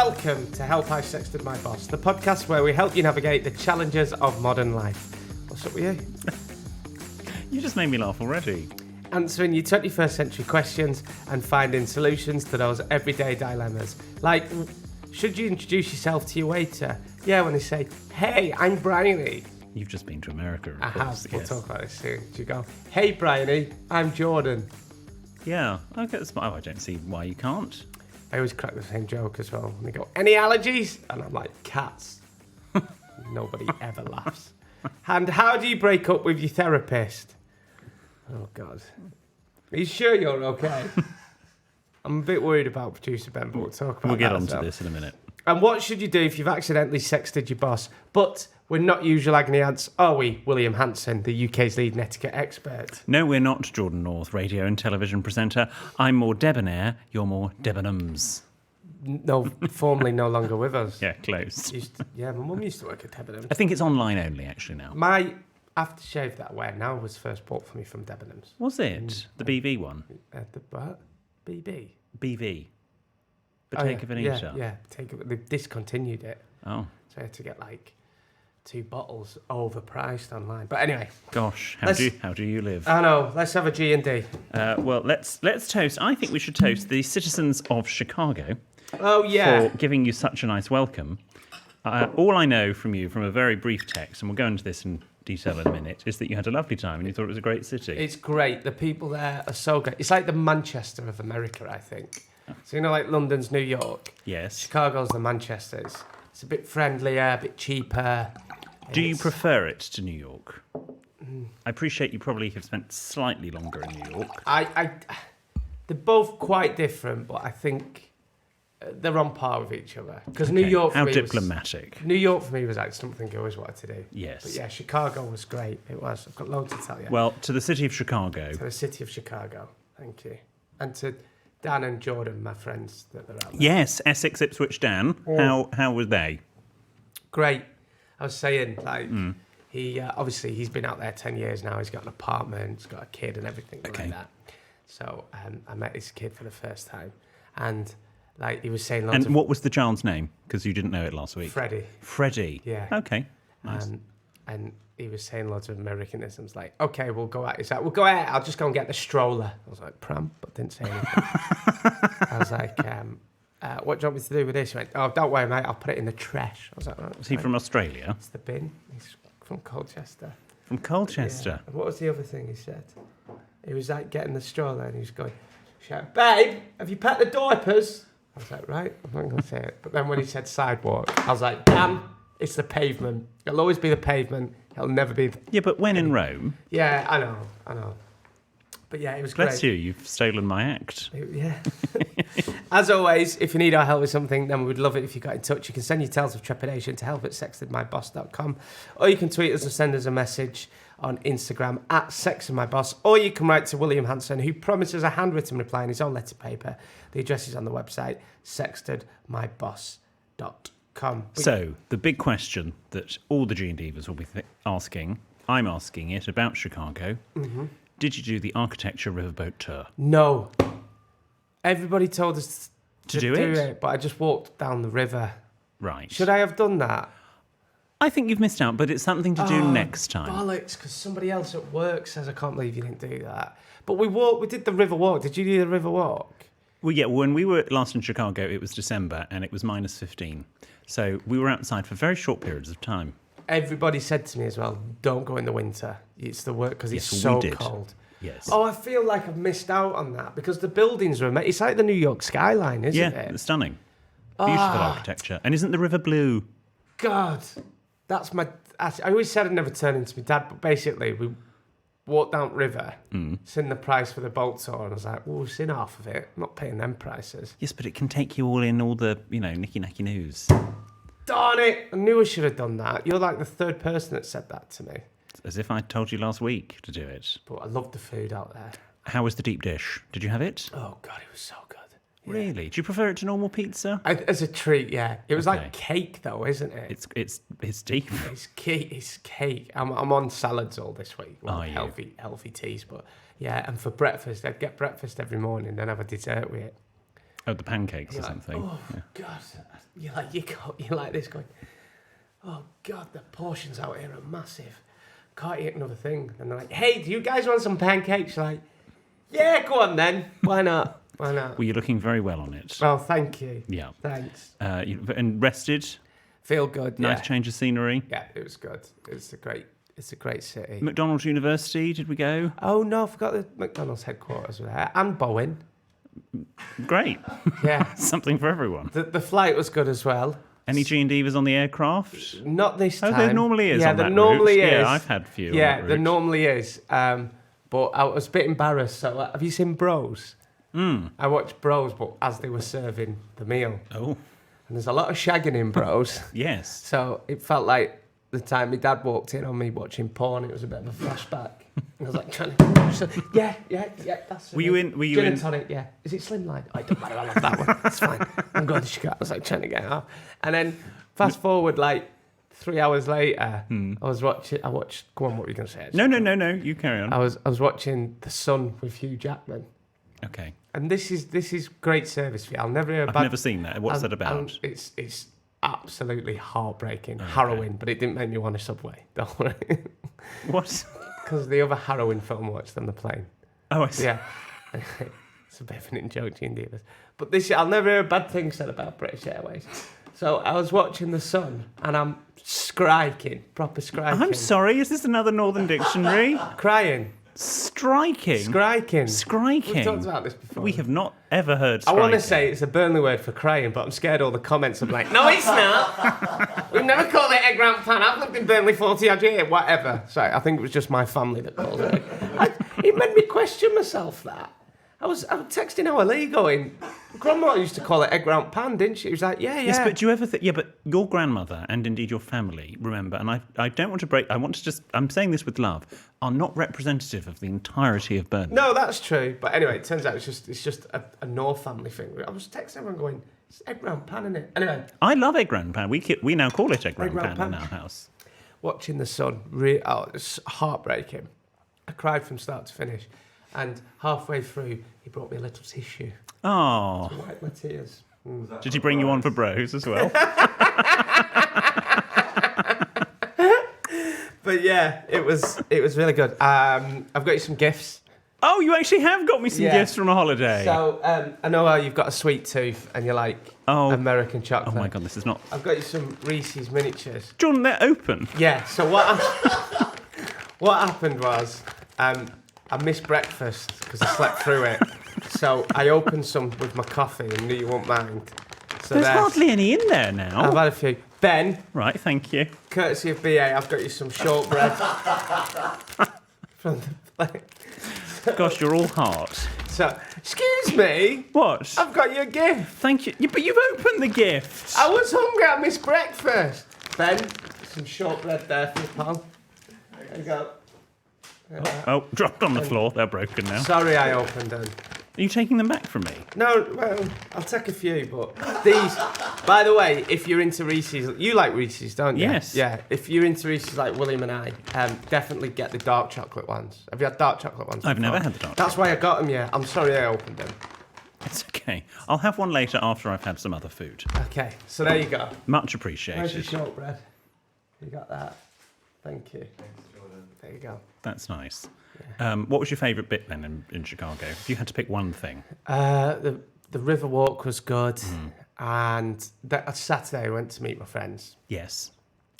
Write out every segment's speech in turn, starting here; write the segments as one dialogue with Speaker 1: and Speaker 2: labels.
Speaker 1: Welcome to Help I Sexted My Boss, the podcast where we help you navigate the challenges of modern life. What's up with you?
Speaker 2: You just made me laugh already.
Speaker 1: Answering your 21st century questions and finding solutions to those everyday dilemmas. Like, should you introduce yourself to your waiter? Yeah, when they say, "Hey, I'm Bryony."
Speaker 2: You've just been to America, of
Speaker 1: I
Speaker 2: course.
Speaker 1: have. We'll
Speaker 2: Yes.
Speaker 1: talk about this soon. Do you go, "Hey, Bryony, I'm Jordan"?
Speaker 2: Yeah. Okay. I don't see why you can't.
Speaker 1: I always crack the same joke as well. And they go, "Any allergies?" And I'm like, "Cats." Nobody ever laughs. And how do you break up with your therapist? Oh, God. Are you sure you're okay? I'm a bit worried about producer Ben, but we'll talk about
Speaker 2: We'll get
Speaker 1: that
Speaker 2: onto
Speaker 1: as well.
Speaker 2: this in a minute.
Speaker 1: And what should you do if you've accidentally sexted your boss? But we're not usual agony ants, are we? William Hanson, the UK's leading etiquette expert.
Speaker 2: No, we're not Jordan North, radio and television presenter. I'm more debonair, you're more Debenhams.
Speaker 1: No, formerly no longer with us.
Speaker 2: Yeah, close.
Speaker 1: My mum used to work at Debenhams.
Speaker 2: I think it's online only, actually, now.
Speaker 1: My aftershave that I wear now was first bought for me from Debenhams.
Speaker 2: Was it? The BV one?
Speaker 1: The what? BB?
Speaker 2: BV. Bottega Veneta?
Speaker 1: Yeah. They've discontinued it.
Speaker 2: Oh,
Speaker 1: So I had to get like 2 bottles overpriced online. But anyway.
Speaker 2: gosh. How do you live?
Speaker 1: I know. Let's have a G&D.
Speaker 2: Well, let's toast. I think we should toast the citizens of Chicago.
Speaker 1: Oh, yeah.
Speaker 2: For giving you such a nice welcome. All I know from you, from a very brief text, and we'll go into this in detail in a minute, is that you had a lovely time and you thought it was a great city.
Speaker 1: It's great. The people there are so great. It's like the Manchester of America, I think. So, like London's New York.
Speaker 2: Yes.
Speaker 1: Chicago's the Manchesters. It's a bit friendlier, a bit cheaper.
Speaker 2: Do you prefer it to New York? I appreciate you probably have spent slightly longer in New York.
Speaker 1: They're both quite different, but I think they're on par with each other. Because New York for
Speaker 2: How
Speaker 1: me
Speaker 2: diplomatic.
Speaker 1: New York for me was like something I always wanted to do.
Speaker 2: Yes.
Speaker 1: But yeah, Chicago was great. It was. I've got loads to tell you.
Speaker 2: Well, to the city of Chicago.
Speaker 1: To the city of Chicago. Thank you. And to Dan and Jordan, my friends that they're out there.
Speaker 2: Yes, Essex, Ipswich, Dan. How were they?
Speaker 1: Great. I was saying, like, he obviously he's been out there 10 years now. He's got an apartment, he's got a kid and everything like that. So I met his kid for the first time, and like he was saying lots.
Speaker 2: And what was the child's name? Because you didn't know it last week.
Speaker 1: Freddie. Yeah.
Speaker 2: Okay. Nice.
Speaker 1: And he was saying lots of Americanisms, like, "Okay, we'll go out." He's like, "We'll go out. I'll just go and get the stroller." I was like, "Pram," but didn't say anything. I was like, "What do you want me to do with this?" He went, "Oh, don't worry, mate. I'll put it in the trash." I was like, "Right."
Speaker 2: Was he from Australia?
Speaker 1: It's the bin. He's from Colchester.
Speaker 2: From Colchester.
Speaker 1: Yeah. What was the other thing he said? He was like getting the stroller and he was going, "Shout, babe, have you packed the diapers?" I was like, right, I'm not going to say it. But then when he said sidewalk, I was like, damn, it's the pavement. It'll always be the pavement. It'll never be the...
Speaker 2: Yeah, but when in Rome...
Speaker 1: Yeah, I know. But yeah, it was great.
Speaker 2: Bless you, you've stolen my act.
Speaker 1: Yeah. As always, if you need our help with something, then we would love it if you got in touch. You can send your tales of trepidation to help@sextedmyboss.com, or you can tweet us or send us a message on Instagram @sextedmyboss, or you can write to William Hanson, who promises a handwritten reply in his own letter paper. The address is on the website, sextedmyboss.com.
Speaker 2: So, the big question that all the G&Divas will be asking, I'm asking it about Chicago. Mm-hmm. Did you do the architecture riverboat tour?
Speaker 1: No. Everybody told us
Speaker 2: to do it,
Speaker 1: but I just walked down the river.
Speaker 2: Right.
Speaker 1: Should I have done that?
Speaker 2: I think you've missed out, but it's something to do next time.
Speaker 1: Bollocks, because somebody else at work says I can't believe you didn't do that. But we did the river walk. Did you do the river walk?
Speaker 2: Well, yeah, when we were last in Chicago, it was December and it was minus 15. So we were outside for very short periods of time.
Speaker 1: Everybody said to me as well, don't go in the winter. It's the work because it's
Speaker 2: Yes,
Speaker 1: so
Speaker 2: we did.
Speaker 1: cold.
Speaker 2: Yes.
Speaker 1: Oh, I feel like I've missed out on that because the buildings are amazing. It's like the New York skyline, isn't it?
Speaker 2: Yeah, it's stunning. Beautiful architecture. And isn't the river blue?
Speaker 1: God, that's my... I always said I'd never turn into my dad, but basically we walked down river, seen the price for the boat tour, and I was like, well, we've seen half of it. I'm not paying them prices.
Speaker 2: Yes, but it can take you all in all the, nicky-nacky news.
Speaker 1: Darn it! I knew I should have done that. You're like the third person that said that to me.
Speaker 2: As if I told you last week to do it.
Speaker 1: But I loved the food out there.
Speaker 2: How was the deep dish? Did you have it?
Speaker 1: Oh, God, it was so good. Yeah.
Speaker 2: Really? Do you prefer it to normal pizza?
Speaker 1: As a treat, yeah. It was like cake, though, isn't it?
Speaker 2: It's deep.
Speaker 1: It's cake. It's cake. I'm on salads all this week. Well,
Speaker 2: Are you?
Speaker 1: Healthy teas, but yeah. And for breakfast, I'd get breakfast every morning, then have a dessert with it.
Speaker 2: Oh, the pancakes or
Speaker 1: You're like,
Speaker 2: something.
Speaker 1: oh, God. You're like this going, oh, God, the portions out here are massive. Can't eat another thing. And they're like, hey, do you guys want some pancakes? You're like, yeah, go on then. Why not? Why not?
Speaker 2: Well, you're looking very well on it.
Speaker 1: Well, thank you.
Speaker 2: Yeah.
Speaker 1: Thanks.
Speaker 2: And rested?
Speaker 1: Feel good,
Speaker 2: Nice change of scenery?
Speaker 1: Yeah, it was good. It's a great city.
Speaker 2: McDonald's University, did we go?
Speaker 1: Oh, no, I forgot the McDonald's headquarters were there. And Bowen.
Speaker 2: Great.
Speaker 1: Yeah.
Speaker 2: Something for everyone.
Speaker 1: The flight was good as well.
Speaker 2: Any G&Divas on the aircraft?
Speaker 1: Not this time.
Speaker 2: Oh, there normally is
Speaker 1: Yeah,
Speaker 2: on
Speaker 1: there
Speaker 2: that
Speaker 1: normally
Speaker 2: route.
Speaker 1: is.
Speaker 2: Yeah, I've had a few
Speaker 1: Yeah,
Speaker 2: on that
Speaker 1: there
Speaker 2: route.
Speaker 1: normally is. But I was a bit embarrassed. So, have you seen Bros? I watched Bros, but as they were serving the meal.
Speaker 2: Oh,
Speaker 1: And there's a lot of shagging in Bros.
Speaker 2: yes.
Speaker 1: So it felt like the time my dad walked in on me watching porn, it was a bit of a flashback. And I was like trying to... So, yeah, that's it.
Speaker 2: Were you in...
Speaker 1: Gin and tonic, yeah. Is it Slimline? Oh, it doesn't matter, I love that one. It's fine. I'm going to Chicago. I was like trying to get out. And then fast forward like 3 hours later, I watched... Go on, what were you going to say?
Speaker 2: No. You carry on.
Speaker 1: I was watching The Sun with Hugh Jackman.
Speaker 2: Okay.
Speaker 1: And this is great service for you. I'll never hear
Speaker 2: I've
Speaker 1: about...
Speaker 2: never seen that. What's that about?
Speaker 1: It's absolutely heartbreaking, harrowing, but it didn't make me want a Subway. Don't worry.
Speaker 2: What?
Speaker 1: Because the other harrowing film I watched on the plane.
Speaker 2: Oh, I see.
Speaker 1: Yeah. It's a bit of an in-joke, Dealers. But I'll never hear a bad thing said about British Airways. So I was watching The Sun, and I'm proper striking.
Speaker 2: I'm sorry, is this another Northern Dictionary?
Speaker 1: Crying.
Speaker 2: Striking?
Speaker 1: Skriking.
Speaker 2: Skriking?
Speaker 1: We've talked about this before.
Speaker 2: We have not ever heard
Speaker 1: I
Speaker 2: striking.
Speaker 1: want to say it's a Burnley word for crying, but I'm scared all the comments will be like, no, it's not. We've never called it egg round pan. I've lived in Burnley 40 odd years. Whatever. Sorry, I think it was just my family that called it. It made me question myself, that. I was texting our Lee going, Grandma used to call it egg round pan, didn't she? He was like, yeah.
Speaker 2: Yes, but do you ever think... Yeah, but your grandmother and indeed your family, remember, and I don't want to break... I want to just... I'm saying this with love, are not representative of the entirety of Burnley.
Speaker 1: No, that's true. But anyway, it turns out it's just a North family thing. I was texting everyone going, it's egg round pan, isn't it? Anyway.
Speaker 2: I love egg round pan. We now call it egg round
Speaker 1: round
Speaker 2: pan
Speaker 1: pan
Speaker 2: in our house.
Speaker 1: Watching The Sun, it's heartbreaking. I cried from start to finish. And halfway through, he brought me a little tissue
Speaker 2: Oh.
Speaker 1: to wipe my tears.
Speaker 2: Did he bring you on for bros as well?
Speaker 1: But yeah, it was really good. I've got you some gifts.
Speaker 2: Oh, you actually have got me some
Speaker 1: Yeah.
Speaker 2: gifts from a holiday.
Speaker 1: So I know how you've got a sweet tooth and you like American chocolate.
Speaker 2: Oh my God, this is not...
Speaker 1: I've got you some Reese's miniatures.
Speaker 2: John, they're open.
Speaker 1: Yeah. So what happened was I missed breakfast because I slept through it. So I opened some with my coffee and knew you won't mind. So
Speaker 2: There's hardly any in there now.
Speaker 1: I've had a few. Ben,
Speaker 2: Right, thank you.
Speaker 1: courtesy of BA, I've got you some shortbread from the plate.
Speaker 2: Gosh, you're all heart.
Speaker 1: So, excuse me,
Speaker 2: What?
Speaker 1: I've got you a gift.
Speaker 2: Thank you. Yeah, but you've opened the gift.
Speaker 1: I was hungry, I missed breakfast. Ben, some shortbread there for you, pal. There you go.
Speaker 2: Oh, dropped on the floor. They're broken now.
Speaker 1: Sorry I opened them.
Speaker 2: Are you taking them back from me?
Speaker 1: No, well, I'll take a few, but these... By the way, if you're into Reese's... You like Reese's, don't you?
Speaker 2: Yes.
Speaker 1: Yeah, if you're into Reese's like William and I, definitely get the dark chocolate ones. Have you had dark chocolate ones
Speaker 2: I've
Speaker 1: before?
Speaker 2: never had the dark
Speaker 1: That's why I got them, yeah. I'm sorry I opened them.
Speaker 2: It's okay. I'll have one later after I've had some other food.
Speaker 1: Okay, so there you go.
Speaker 2: Much
Speaker 1: Where's your
Speaker 2: appreciated.
Speaker 1: shortbread? You got that. Thank you.
Speaker 3: Thanks, Jordan.
Speaker 1: There you go.
Speaker 2: That's nice. What was your favourite bit then in Chicago? If you had to pick one thing.
Speaker 1: The river walk was good, and that Saturday I went to meet my friends,
Speaker 2: Yes.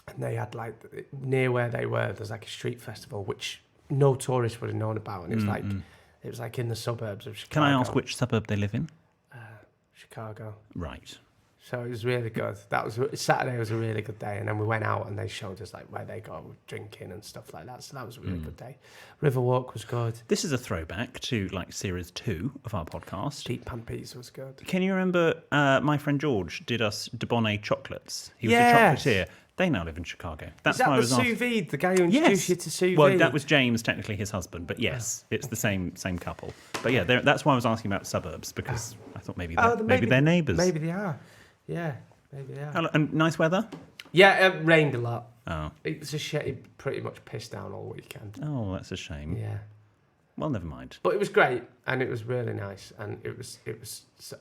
Speaker 1: and they had like near where they were. There's like a street festival which no tourist would have known about, and it was like in the suburbs of Chicago.
Speaker 2: Can I ask which suburb they live in?
Speaker 1: Chicago.
Speaker 2: Right.
Speaker 1: So it was really good. Saturday was a really good day, and then we went out and they showed us like where they go drinking and stuff like that. So that was a really good day. Riverwalk was good.
Speaker 2: This is a throwback to like series 2 of our podcast.
Speaker 1: Deep pan pizza was good.
Speaker 2: Can you remember my friend George did us De Bonnet chocolates? He was
Speaker 1: Yes.
Speaker 2: a chocolatier. They now live in Chicago. That's
Speaker 1: Is that
Speaker 2: why I
Speaker 1: the
Speaker 2: was
Speaker 1: sous vide? The guy who introduced you to sous vide?
Speaker 2: Well, that was James, technically his husband, but yes, it's the same couple. But yeah, that's why I was asking about suburbs, because I thought maybe they're neighbours.
Speaker 1: Maybe they are. Yeah, maybe they are.
Speaker 2: And nice weather?
Speaker 1: Yeah, it rained a lot.
Speaker 2: Oh.
Speaker 1: It was a shit. It pretty much pissed down all weekend.
Speaker 2: Oh, that's a shame.
Speaker 1: Yeah.
Speaker 2: Well, never mind.
Speaker 1: But it was great, and it was really nice, and it was.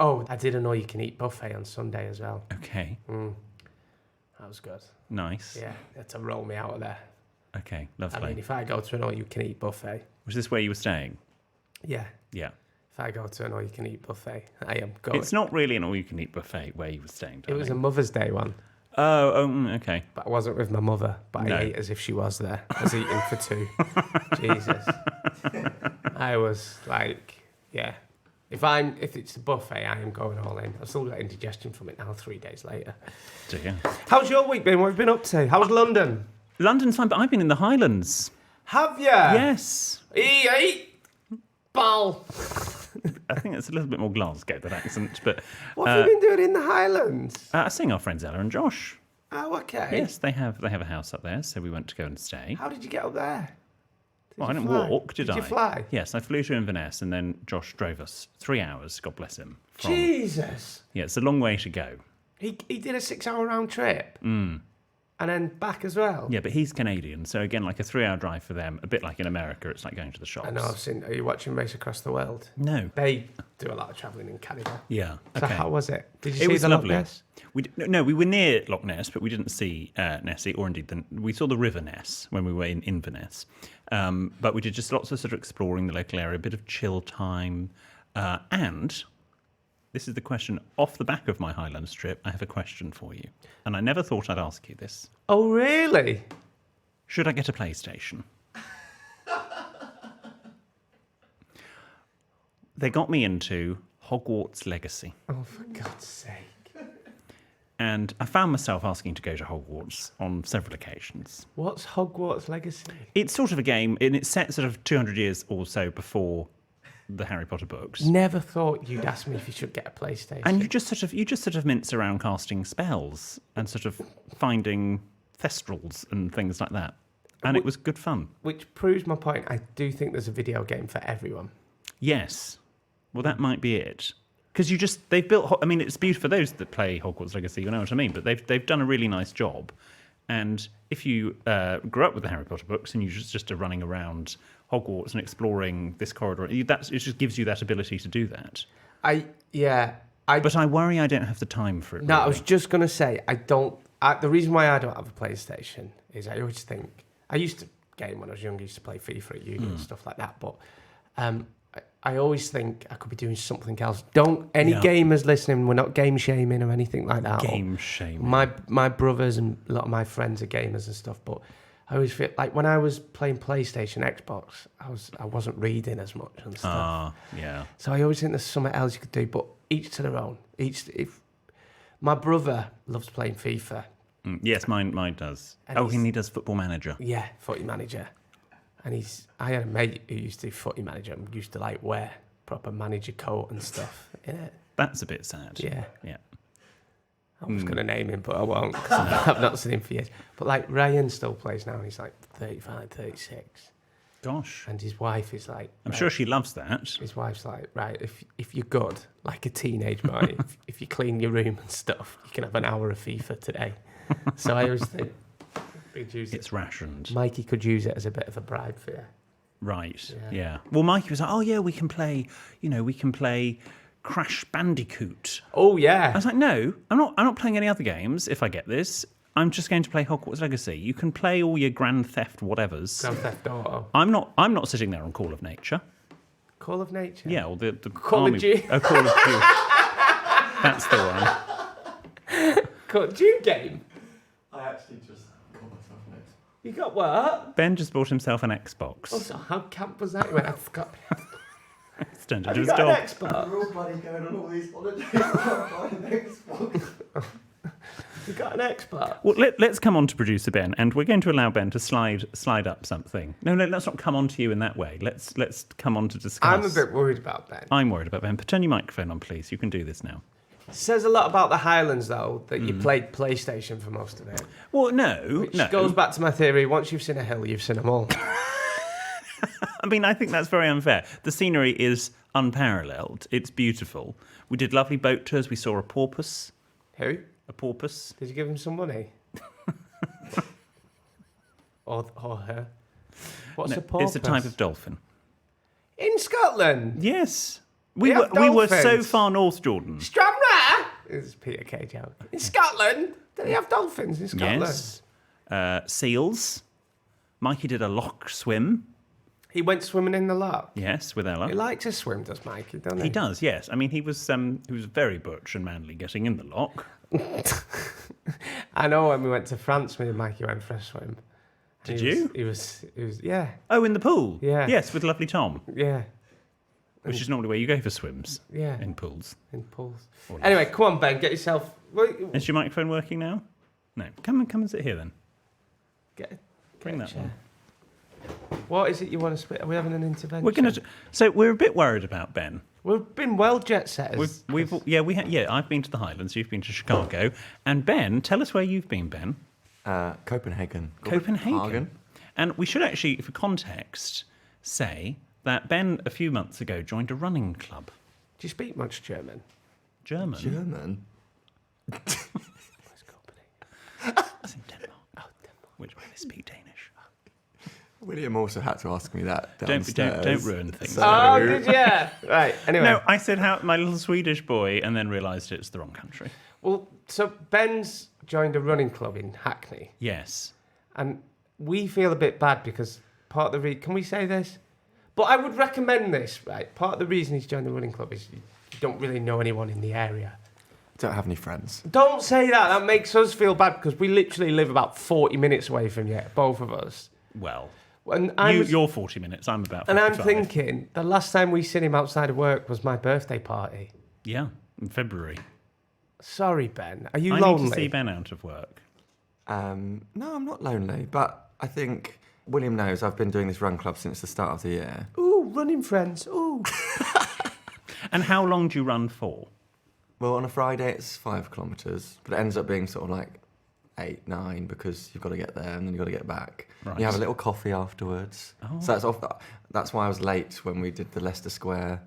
Speaker 1: Oh, I did an all-you-can-eat buffet on Sunday as well.
Speaker 2: Okay.
Speaker 1: That was good.
Speaker 2: Nice.
Speaker 1: Yeah, they had to roll me out of there.
Speaker 2: Okay, lovely.
Speaker 1: I mean, if I go to an all-you-can-eat buffet...
Speaker 2: Was this where you were staying?
Speaker 1: Yeah.
Speaker 2: Yeah.
Speaker 1: If I go to an all-you-can-eat buffet, I am going.
Speaker 2: It's not really an all-you-can-eat buffet where you were staying, darling.
Speaker 1: It was a Mother's Day one.
Speaker 2: Okay.
Speaker 1: But I wasn't with my mother, but
Speaker 2: No.
Speaker 1: I ate as if she was there. I was eating for two. Jesus. I was like, yeah. If it's the buffet, I am going all in. I've still got indigestion from it now, 3 days later.
Speaker 2: Dear.
Speaker 1: How's your week been? What have you been up to? How's London?
Speaker 2: London's fine, but I've been in the Highlands.
Speaker 1: Have you?
Speaker 2: Yes.
Speaker 1: Eat, ball.
Speaker 2: I think it's a little bit more Glasgow, that accent. But
Speaker 1: What have you been doing in the Highlands?
Speaker 2: seeing our friends Ella and Josh.
Speaker 1: Oh, okay.
Speaker 2: Yes, they have a house up there, so we went to go and stay.
Speaker 1: How did you get up there?
Speaker 2: Well, I
Speaker 1: you
Speaker 2: didn't
Speaker 1: fly?
Speaker 2: walk, did I?
Speaker 1: Did you fly?
Speaker 2: Yes, I flew to Inverness, and then Josh drove us 3 hours, God bless him.
Speaker 1: Jesus.
Speaker 2: Yeah, it's a long way to go.
Speaker 1: He did a 6-hour round trip. And then back as well.
Speaker 2: Yeah, but he's Canadian, so again, like a 3-hour drive for them, a bit like in America, it's like going to the shops.
Speaker 1: I know, are you watching Race Across the World?
Speaker 2: No.
Speaker 1: They do a lot of travelling in Canada.
Speaker 2: Yeah.
Speaker 1: So
Speaker 2: Okay.
Speaker 1: how was it? Did you
Speaker 2: It
Speaker 1: see
Speaker 2: was
Speaker 1: the
Speaker 2: lovely.
Speaker 1: Loch Ness?
Speaker 2: We were near Loch Ness, but we didn't see Nessie, or indeed, we saw the River Ness when we were in Inverness. But we did just lots of sort of exploring the local area, a bit of chill time. And this is the question off the back of my Highlands trip. I have a question for you. And I never thought I'd ask you this.
Speaker 1: Oh, really?
Speaker 2: Should I get a PlayStation? They got me into Hogwarts Legacy.
Speaker 1: Oh, for God's sake.
Speaker 2: And I found myself asking to go to Hogwarts on several occasions.
Speaker 1: What's Hogwarts Legacy?
Speaker 2: It's sort of a game, and it's set sort of 200 years or so before the Harry Potter books.
Speaker 1: Never thought you'd ask me if you should get a PlayStation.
Speaker 2: And you just sort of mince around casting spells and sort of finding thestrals and things like that. And it was good fun.
Speaker 1: Which proves my point. I do think there's a video game for everyone.
Speaker 2: Yes. Well, that might be it. Because they've built, I mean, it's beautiful for those that play Hogwarts Legacy, you know what I mean? But they've done a really nice job. And if you grew up with the Harry Potter books and you just are running around Hogwarts and exploring this corridor, it just gives you that ability to do that. But I worry I don't have the time for it.
Speaker 1: No,
Speaker 2: really.
Speaker 1: I was just going to say, the reason why I don't have a PlayStation is I always think, I used to game when I was young, I used to play FIFA at uni and stuff like that, but I always think I could be doing something else. Gamers listening, we're not game shaming or anything like that.
Speaker 2: Game shaming.
Speaker 1: My brothers and a lot of my friends are gamers and stuff, but I always feel like when I was playing PlayStation, Xbox, I wasn't reading as much and stuff.
Speaker 2: Yeah.
Speaker 1: So I always think there's something else you could do, but each to their own. If my brother loves playing FIFA.
Speaker 2: Yes, mine does. And he does Football Manager.
Speaker 1: Yeah, Footy Manager. And I had a mate who used to do Footy Manager and used to like wear proper manager coat and stuff in it.
Speaker 2: That's a bit sad.
Speaker 1: Yeah.
Speaker 2: Yeah.
Speaker 1: I was going to name him, but I won't because I've not seen him for years. But like Ryan still plays now and he's like 35, 36.
Speaker 2: Gosh.
Speaker 1: And his wife is like...
Speaker 2: I'm sure she loves that.
Speaker 1: His wife's like, right, if you're good, like a teenage boy, if you clean your room and stuff, you can have an hour of FIFA today. So I always think...
Speaker 2: It's rationed.
Speaker 1: Mikey could use it as a bit of a bribe for you.
Speaker 2: Right, yeah. Well, Mikey was like, oh, yeah, we can play Crash Bandicoot.
Speaker 1: Oh, yeah.
Speaker 2: I was like, no, I'm not playing any other games if I get this. I'm just going to play Hogwarts Legacy. You can play all your Grand Theft whatevers.
Speaker 1: Grand Theft Auto.
Speaker 2: I'm not sitting there on Call of Nature.
Speaker 1: Call of Nature?
Speaker 2: Yeah, or the
Speaker 1: Call
Speaker 2: Army...
Speaker 1: of Duty.
Speaker 2: Oh, Call of Duty. That's the one.
Speaker 1: Do you game?
Speaker 3: I actually just got myself an Xbox.
Speaker 1: You got what?
Speaker 2: Ben just bought himself an Xbox.
Speaker 1: Also, how camp was that? I forgot.
Speaker 2: It's turned
Speaker 1: Have
Speaker 2: into
Speaker 1: you
Speaker 2: his
Speaker 1: got
Speaker 2: dog.
Speaker 1: an Xbox?
Speaker 3: We're all bloody going on all these holidays. I'm buying an Xbox.
Speaker 1: You got an Xbox?
Speaker 2: Well, let's come on to producer Ben, and we're going to allow Ben to slide up something. No, let's not come on to you in that way. Let's come on to discuss.
Speaker 1: I'm a bit worried about Ben.
Speaker 2: I'm worried about Ben. But turn your microphone on, please. You can do this now.
Speaker 1: Says a lot about the Highlands, though, that you played PlayStation for most of it.
Speaker 2: Well, no.
Speaker 1: Which goes back to my theory, once you've seen a hill, you've seen them all.
Speaker 2: I mean, I think that's very unfair. The scenery is unparalleled. It's beautiful. We did lovely boat tours. We saw a porpoise.
Speaker 1: Who?
Speaker 2: A porpoise.
Speaker 1: Did you give him some money? or her? What's
Speaker 2: No,
Speaker 1: a porpoise?
Speaker 2: it's a type of dolphin.
Speaker 1: In Scotland?
Speaker 2: Yes.
Speaker 1: They
Speaker 2: We
Speaker 1: have
Speaker 2: were so
Speaker 1: dolphins.
Speaker 2: far north, Jordan.
Speaker 1: Stranraer? This is Peter Kay joke. In Scotland? Do they have dolphins in Scotland?
Speaker 2: Yes. Seals. Mikey did a loch swim.
Speaker 1: He went swimming in the loch.
Speaker 2: Yes, with Ella.
Speaker 1: He likes to swim, does Mikey, doesn't he?
Speaker 2: He does, yes. I mean, he was very butch and manly getting in the loch.
Speaker 1: I know when we went to France, me and Mikey went for a swim.
Speaker 2: Did you?
Speaker 1: He was, yeah,
Speaker 2: Oh, in the pool?
Speaker 1: Yeah.
Speaker 2: Yes, with lovely Tom,
Speaker 1: yeah,
Speaker 2: which is normally where you go for swims,
Speaker 1: yeah,
Speaker 2: in pools.
Speaker 1: in pools. Anyway, come on, Ben, get yourself...
Speaker 2: Is your microphone working now? No. Come and sit here then. Bring that one.
Speaker 1: What is it you want to split? Are we having an intervention?
Speaker 2: We're going to. So we're a bit worried about Ben.
Speaker 1: We've been well jet setters.
Speaker 2: I've been to the Highlands. You've been to Chicago, and Ben, tell us where you've been, Ben.
Speaker 3: Copenhagen.
Speaker 2: Copenhagen. And we should actually, for context, say that Ben a few months ago joined a running club.
Speaker 1: Do you speak much German?
Speaker 2: German.
Speaker 1: Where's Copenhagen?
Speaker 2: That's in Denmark. Oh, Denmark. Which way they speak Danish.
Speaker 3: William also had to ask me that
Speaker 2: Don't
Speaker 3: downstairs.
Speaker 2: ruin things.
Speaker 3: So-
Speaker 1: Oh, did you? Right, anyway.
Speaker 2: No, I said how my little Swedish boy, and then realised it's the wrong country.
Speaker 1: Well, so Ben's joined a running club in Hackney,
Speaker 2: Yes.
Speaker 1: and we feel a bit bad because part of the can we say this? But I would recommend this, right? Part of the reason he's joined the running club is you don't really know anyone in the area.
Speaker 3: Don't have any friends.
Speaker 1: Don't say that. That makes us feel bad because we literally live about 40 minutes away from you, both of us.
Speaker 2: Well,
Speaker 1: And
Speaker 2: you're 40 minutes. I'm about 45.
Speaker 1: And I'm thinking, the last time we seen him outside of work was my birthday party.
Speaker 2: Yeah, in February.
Speaker 1: Sorry, Ben. Are you
Speaker 2: I
Speaker 1: lonely?
Speaker 2: need to see Ben out of work.
Speaker 3: No, I'm not lonely, but I think William knows I've been doing this run club since the start of the year.
Speaker 1: Ooh, running friends. Ooh.
Speaker 2: And how long do you run for?
Speaker 3: Well, on a Friday it's 5 kilometres, but it ends up being sort of like 8, 9 because you've got to get there and then you've got to get back.
Speaker 2: Right.
Speaker 3: You have a little coffee afterwards.
Speaker 2: Oh.
Speaker 3: So that's why I was late when we did the Leicester Square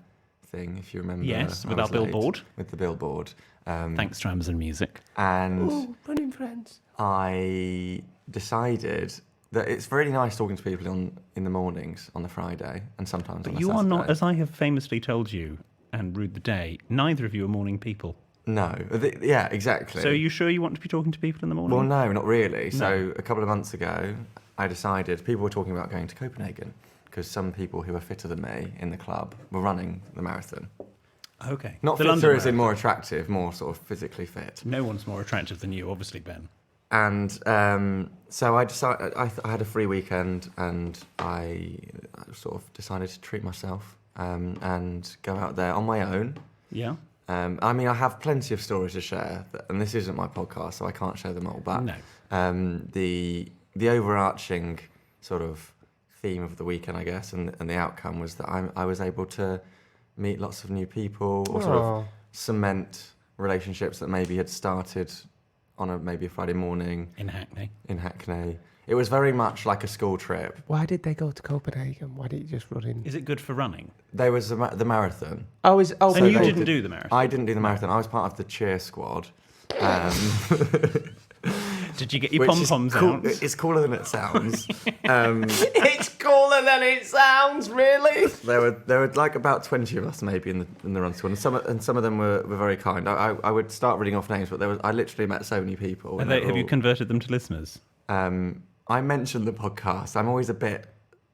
Speaker 3: thing, if you remember.
Speaker 2: Yes,
Speaker 3: I
Speaker 2: with
Speaker 3: was
Speaker 2: our
Speaker 3: late
Speaker 2: billboard.
Speaker 3: With the billboard.
Speaker 2: Thanks to Amazon Music.
Speaker 3: And
Speaker 1: Ooh, running friends.
Speaker 3: I decided that it's really nice talking to people in the mornings on the Friday and sometimes on
Speaker 2: But
Speaker 3: the
Speaker 2: you are not,
Speaker 3: Saturday.
Speaker 2: as I have famously told you and ruled the day, neither of you are morning people.
Speaker 3: No. Yeah, exactly.
Speaker 2: So are you sure you want to be talking to people in the morning?
Speaker 3: Well, no, not really.
Speaker 2: No.
Speaker 3: So a couple of months ago, I decided people were talking about going to Copenhagen because some people who are fitter than me in the club were running the marathon.
Speaker 2: Okay.
Speaker 3: Not
Speaker 2: The
Speaker 3: fitter
Speaker 2: London
Speaker 3: as in
Speaker 2: Marathon.
Speaker 3: more attractive, more sort of physically fit.
Speaker 2: No one's more attractive than you, obviously, Ben.
Speaker 3: And so I decided I had a free weekend, and I sort of decided to treat myself and go out there on my own.
Speaker 2: Yeah?
Speaker 3: I mean, I have plenty of stories to share, and this isn't my podcast, so I can't share them all. But
Speaker 2: No.
Speaker 3: the overarching sort of theme of the weekend, I guess, and the outcome was that I was able to meet lots of new people, or sort of cement relationships that maybe had started on maybe a Friday morning
Speaker 2: In Hackney.
Speaker 3: in Hackney. It was very much like a school trip.
Speaker 1: Why did they go to Copenhagen? Why didn't you just run in?
Speaker 2: Is it good for running?
Speaker 3: There was the marathon.
Speaker 1: Oh,
Speaker 2: And you
Speaker 3: they
Speaker 2: didn't do the marathon?
Speaker 3: I didn't do the marathon. I was part of the cheer squad.
Speaker 2: Did you get your
Speaker 3: Which is
Speaker 2: pom-poms
Speaker 3: cool-
Speaker 2: out?
Speaker 3: It's cooler than it sounds.
Speaker 1: It's cooler than it sounds, really.
Speaker 3: There were like about 20 of us maybe in the run squad, and some of them were very kind. I would start reading off names, but I literally met so many people. And
Speaker 2: Have you converted them to listeners?
Speaker 3: I mentioned the podcast. I'm always a bit.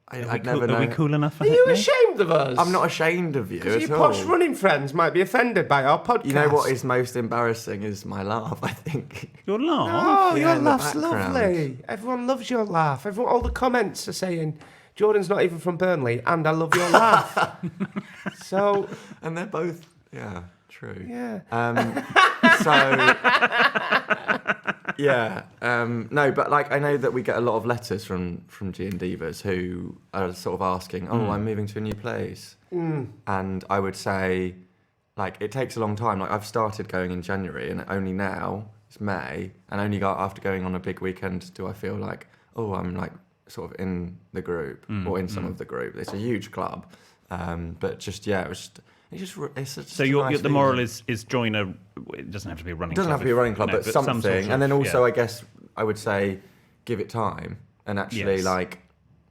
Speaker 3: I'd
Speaker 2: Are
Speaker 3: never know.
Speaker 2: we cool enough for
Speaker 1: Are you
Speaker 2: Hackney?
Speaker 1: ashamed of us?
Speaker 3: I'm not ashamed of you
Speaker 1: Because
Speaker 3: at
Speaker 1: your
Speaker 3: all.
Speaker 1: posh running friends might be offended by our podcast.
Speaker 3: You know what is most embarrassing is my laugh, I think.
Speaker 2: Your laugh?
Speaker 1: Oh,
Speaker 3: Yeah,
Speaker 1: your
Speaker 3: in the
Speaker 1: laugh's
Speaker 3: background.
Speaker 1: lovely. Everyone loves your laugh. All the comments are saying, Jordan's not even from Burnley, and I love your laugh. So,
Speaker 3: And they're both, yeah, true.
Speaker 1: yeah.
Speaker 3: No, but like I know that we get a lot of letters from G and Divas who are sort of asking, "Oh, I'm moving to a new place," and I would say, like, it takes a long time. Like I've started going in January, and only now it's May, and only after going on a big weekend do I feel like, oh, I'm like sort of in the group or in some of the group. It's a huge club, but just yeah, it's just
Speaker 2: So the moral is join a. It doesn't have to be a running
Speaker 3: it doesn't
Speaker 2: club.
Speaker 3: have to be a running club, but
Speaker 2: some
Speaker 3: something.
Speaker 2: sort of-
Speaker 3: And then also,
Speaker 2: yeah.
Speaker 3: I guess I would say, give it time and actually
Speaker 2: Yes.
Speaker 3: like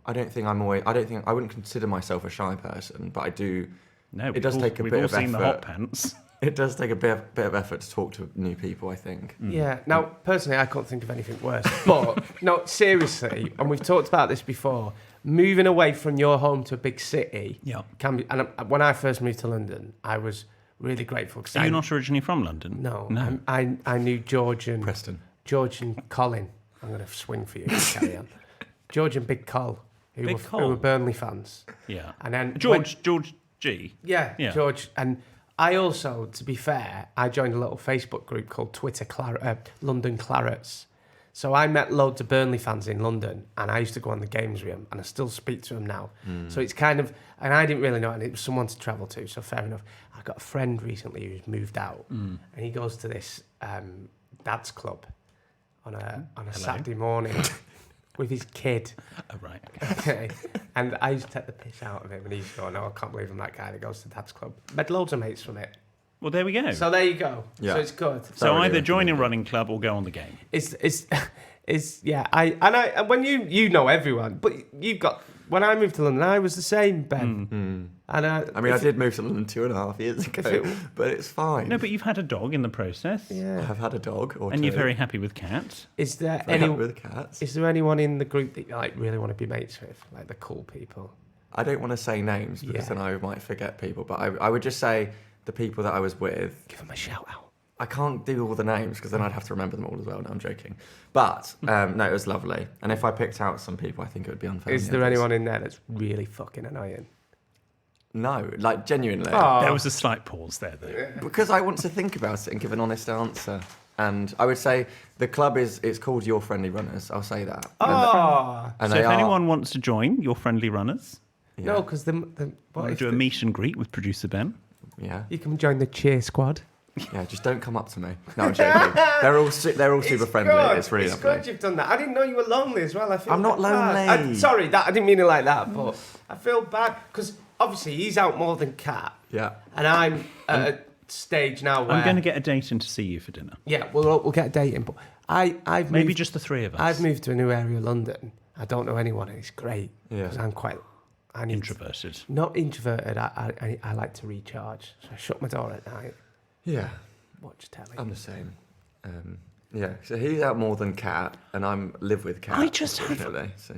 Speaker 3: I don't think I wouldn't consider myself a shy person, but I do.
Speaker 2: No,
Speaker 3: it does take a
Speaker 2: we've
Speaker 3: bit
Speaker 2: all
Speaker 3: of
Speaker 2: seen
Speaker 3: effort.
Speaker 2: the hot pants.
Speaker 3: It does take a bit of effort to talk to new people, I think.
Speaker 1: Yeah. Now, personally, I can't think of anything worse. But no, seriously, and we've talked about this before. Moving away from your home to a big city can be. And when I first moved to London, I was really grateful. Cause
Speaker 2: Are you not originally from London?
Speaker 1: No.
Speaker 2: No.
Speaker 1: I knew George and Colin. I'm going to swing for you. Carry on. George and Big Col, who were Burnley fans.
Speaker 2: Yeah.
Speaker 1: And then
Speaker 2: George G.
Speaker 1: Yeah, George. And I also, to be fair, I joined a little Facebook group called London Clarets. So I met loads of Burnley fans in London, and I used to go on the games with them, and I still speak to them now. So it's kind of, and I didn't really know, and it was someone to travel to, so fair enough. I got a friend recently who's moved out, and he goes to this dad's club on a Saturday morning with his kid.
Speaker 2: Oh, right.
Speaker 1: Okay. And I used to take the piss out of him, and he's going, no, I can't believe I'm that guy that goes to dad's club. Met loads of mates from it.
Speaker 2: Well, there we go.
Speaker 1: So there you go.
Speaker 3: Yeah.
Speaker 1: So it's good.
Speaker 2: So either join a running club or go on the game.
Speaker 1: It's yeah. When you know everyone, but you've got. When I moved to London, I was the same, Ben. And
Speaker 3: I did move to London 2.5 years ago, but it's fine.
Speaker 2: No, but you've had a dog in the process.
Speaker 1: Yeah.
Speaker 3: I've had a dog or
Speaker 2: And
Speaker 3: two.
Speaker 2: you're very happy with cats.
Speaker 1: Is there
Speaker 3: Very happy with cats.
Speaker 1: Is there anyone in the group that you like really want to be mates with, like the cool people?
Speaker 3: I don't want to say names because then I might forget people, but I would just say the people that I was with.
Speaker 1: Give them a shout out.
Speaker 3: I can't do all the names because then I'd have to remember them all as well. No, I'm joking. But no, it was lovely. And if I picked out some people, I think it would be unfair.
Speaker 1: Is there anyone in there that's really fucking annoying?
Speaker 3: No, like genuinely.
Speaker 2: There was a slight pause there, though.
Speaker 3: Because I want to think about it and give an honest answer. And I would say the club it's called Your Friendly Runners. I'll say that. And
Speaker 2: So if anyone wants to join Your Friendly Runners,
Speaker 1: no, because
Speaker 2: we'll do a meet and greet with producer Ben.
Speaker 3: Yeah.
Speaker 1: You can join the cheer squad.
Speaker 3: Yeah, just don't come up to me. No, I'm joking. They're all super friendly.
Speaker 1: Good.
Speaker 3: It's really
Speaker 1: it's
Speaker 3: lovely.
Speaker 1: good you've done that. I didn't know you were lonely as well. I feel
Speaker 3: I'm not lonely.
Speaker 1: Sorry, I didn't mean it like that, but I feel bad because obviously he's out more than Kat. Yeah. And I'm at a stage now where
Speaker 2: I'm going to get a date in to see you for dinner.
Speaker 1: Yeah, we'll get a date in, but I've
Speaker 2: maybe
Speaker 1: moved,
Speaker 2: just the three of us.
Speaker 1: I've moved to a new area of London. I don't know anyone, and it's great because I'm quite
Speaker 2: introverted.
Speaker 1: Not introverted. I like to recharge, so I shut my door at night.
Speaker 3: Yeah.
Speaker 1: Watch telly.
Speaker 3: I'm the same. Yeah, so he's out more than Kat, and I'm live with Kat.
Speaker 2: I just have.
Speaker 3: So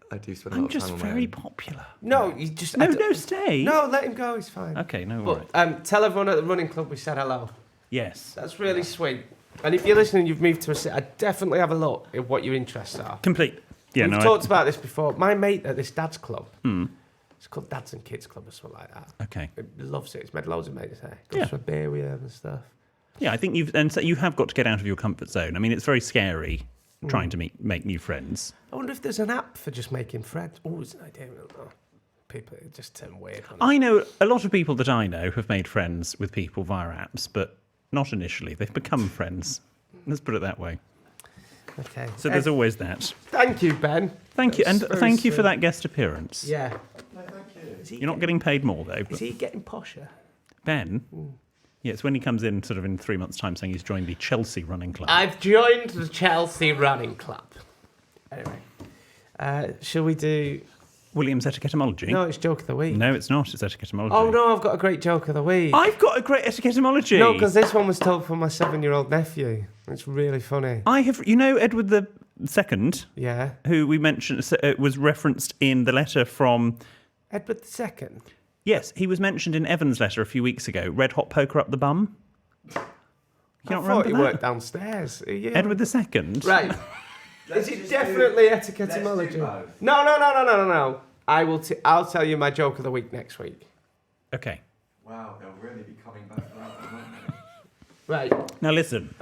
Speaker 3: I do spend a lot of time on my own.
Speaker 2: I'm just very popular.
Speaker 1: No, you just
Speaker 2: no, stay.
Speaker 1: No, let him go. He's fine.
Speaker 2: Okay, no
Speaker 1: worries.
Speaker 2: But
Speaker 1: tell everyone at the running club we said hello.
Speaker 2: Yes,
Speaker 1: that's really sweet. And if you're listening, you've moved to a city, I'd definitely have a look at what your interests are.
Speaker 2: Complete. Yeah,
Speaker 1: we've talked about this before. My mate at this dad's club. It's called Dads and Kids Club or something like that.
Speaker 2: Okay.
Speaker 1: He loves it. He's made loads of mates there. Goes for a beer with him and stuff.
Speaker 2: Yeah, I think you have got to get out of your comfort zone. I mean, it's very scary trying to make new friends.
Speaker 1: I wonder if there's an app for just making friends. Oh, it's an idea. I don't know. People just turn weird.
Speaker 2: I know a lot of people that I know have made friends with people via apps, but not initially. They've become friends. Let's put it that way.
Speaker 1: Okay.
Speaker 2: So there's always that.
Speaker 1: Thank you, Ben.
Speaker 2: Thank you, and thank you for that guest appearance.
Speaker 1: Yeah.
Speaker 3: No, thank you.
Speaker 2: You're not getting paid more though.
Speaker 1: Is he getting posher?
Speaker 2: Ben? Yeah, it's when he comes in sort of in 3 months' time saying he's joined the Chelsea Running Club.
Speaker 1: I've joined the Chelsea Running Club. Anyway, shall we do...
Speaker 2: William's Etiquettemology?
Speaker 1: No, it's Joke of the Week.
Speaker 2: No, it's not. It's Etiquettemology.
Speaker 1: Oh, no, I've got a great Joke of the Week.
Speaker 2: I've got a great Etiquettemology.
Speaker 1: No, because this one was told from my 7-year-old nephew. It's really funny.
Speaker 2: I have... You know Edward the Second?
Speaker 1: Yeah.
Speaker 2: Who we mentioned was referenced in the letter from...
Speaker 1: Edward the Second?
Speaker 2: Yes, he was mentioned in Evan's letter a few weeks ago. Red hot poker up the bum. You
Speaker 1: I thought he worked downstairs. Yeah.
Speaker 2: Edward the Second.
Speaker 1: Right. Is it definitely Etiquettemology? No. I'll tell you my Joke of the Week next week.
Speaker 2: Okay.
Speaker 3: Wow, they'll really be coming back for that, won't they?
Speaker 1: Right.
Speaker 2: Now listen.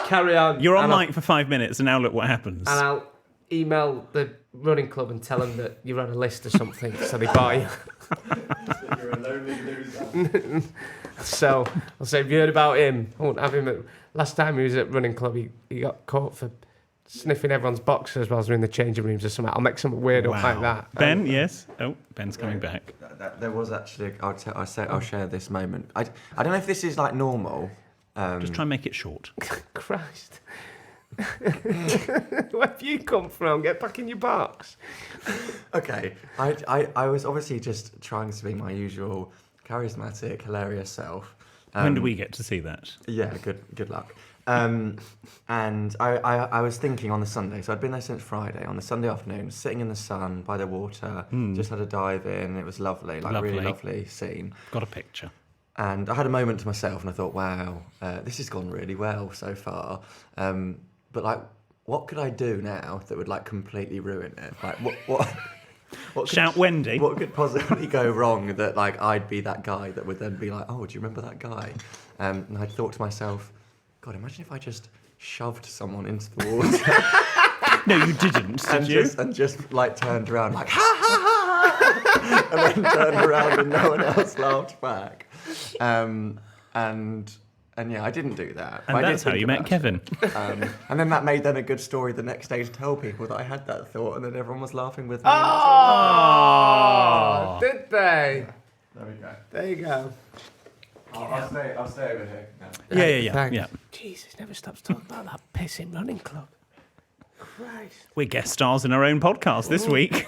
Speaker 1: Carry on.
Speaker 2: You're on mic for 5 minutes, and now look what happens.
Speaker 1: And I'll email the running club and tell them that you're on a list or something, so they buy you.
Speaker 3: You're a lonely loser.
Speaker 1: So I'll say, have you heard about him? I won't have him. Last time he was at running club, he got caught for sniffing everyone's boxes whilst they're in the changing rooms or something. I'll make something weird up like that.
Speaker 2: Ben, yes. Oh, Ben's coming back.
Speaker 3: There was actually. I'll share this moment. I don't know if this is like normal.
Speaker 2: Just try and make it short.
Speaker 1: Christ. Where have you come from? Get back in your box.
Speaker 3: Okay, I was obviously just trying to be my usual charismatic, hilarious self.
Speaker 2: When do we get to see that?
Speaker 3: Yeah, good luck. And I was thinking on the Sunday, so I'd been there since Friday, on the Sunday afternoon, sitting in the sun by the water, just had a dive in, it was lovely, like
Speaker 2: Lovely.
Speaker 3: really lovely scene.
Speaker 2: Got a picture.
Speaker 3: And I had a moment to myself and I thought, wow, this has gone really well so far. But like, what could I do now that would like completely ruin it? Like, what could,
Speaker 2: Shout Wendy.
Speaker 3: what could possibly go wrong that like I'd be that guy that would then be like, oh, do you remember that guy? And I thought to myself, God, imagine if I just shoved someone into the water
Speaker 2: No, you didn't, did you?
Speaker 3: and just like turned around like, ha ha ha, and then turned around and no one else laughed back. And yeah, I didn't do that.
Speaker 2: And
Speaker 3: I did
Speaker 2: that's how
Speaker 3: think
Speaker 2: you met
Speaker 3: about
Speaker 2: Kevin.
Speaker 3: it. And then that made then a good story the next day to tell people that I had that thought, and then everyone was laughing with me.
Speaker 1: Oh, did they?
Speaker 3: There we go.
Speaker 1: There you go.
Speaker 3: I'll stay over here.
Speaker 2: Yeah.
Speaker 1: Thanks. Jesus, never stops talking about that pissing running club. Christ.
Speaker 2: We're guest stars in our own podcast this week.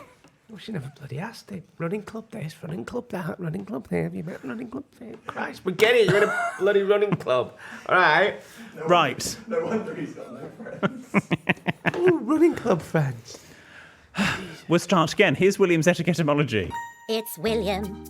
Speaker 1: Oh, she never bloody asked it. Running club this, running club that, running club there. Have you met running club there? Christ, we get it. You're in a bloody running club. All right.
Speaker 2: Right.
Speaker 3: No wonder he's got no friends.
Speaker 1: Ooh, running club friends.
Speaker 2: We'll start again. Here's William's etiquettemology.
Speaker 4: It's William,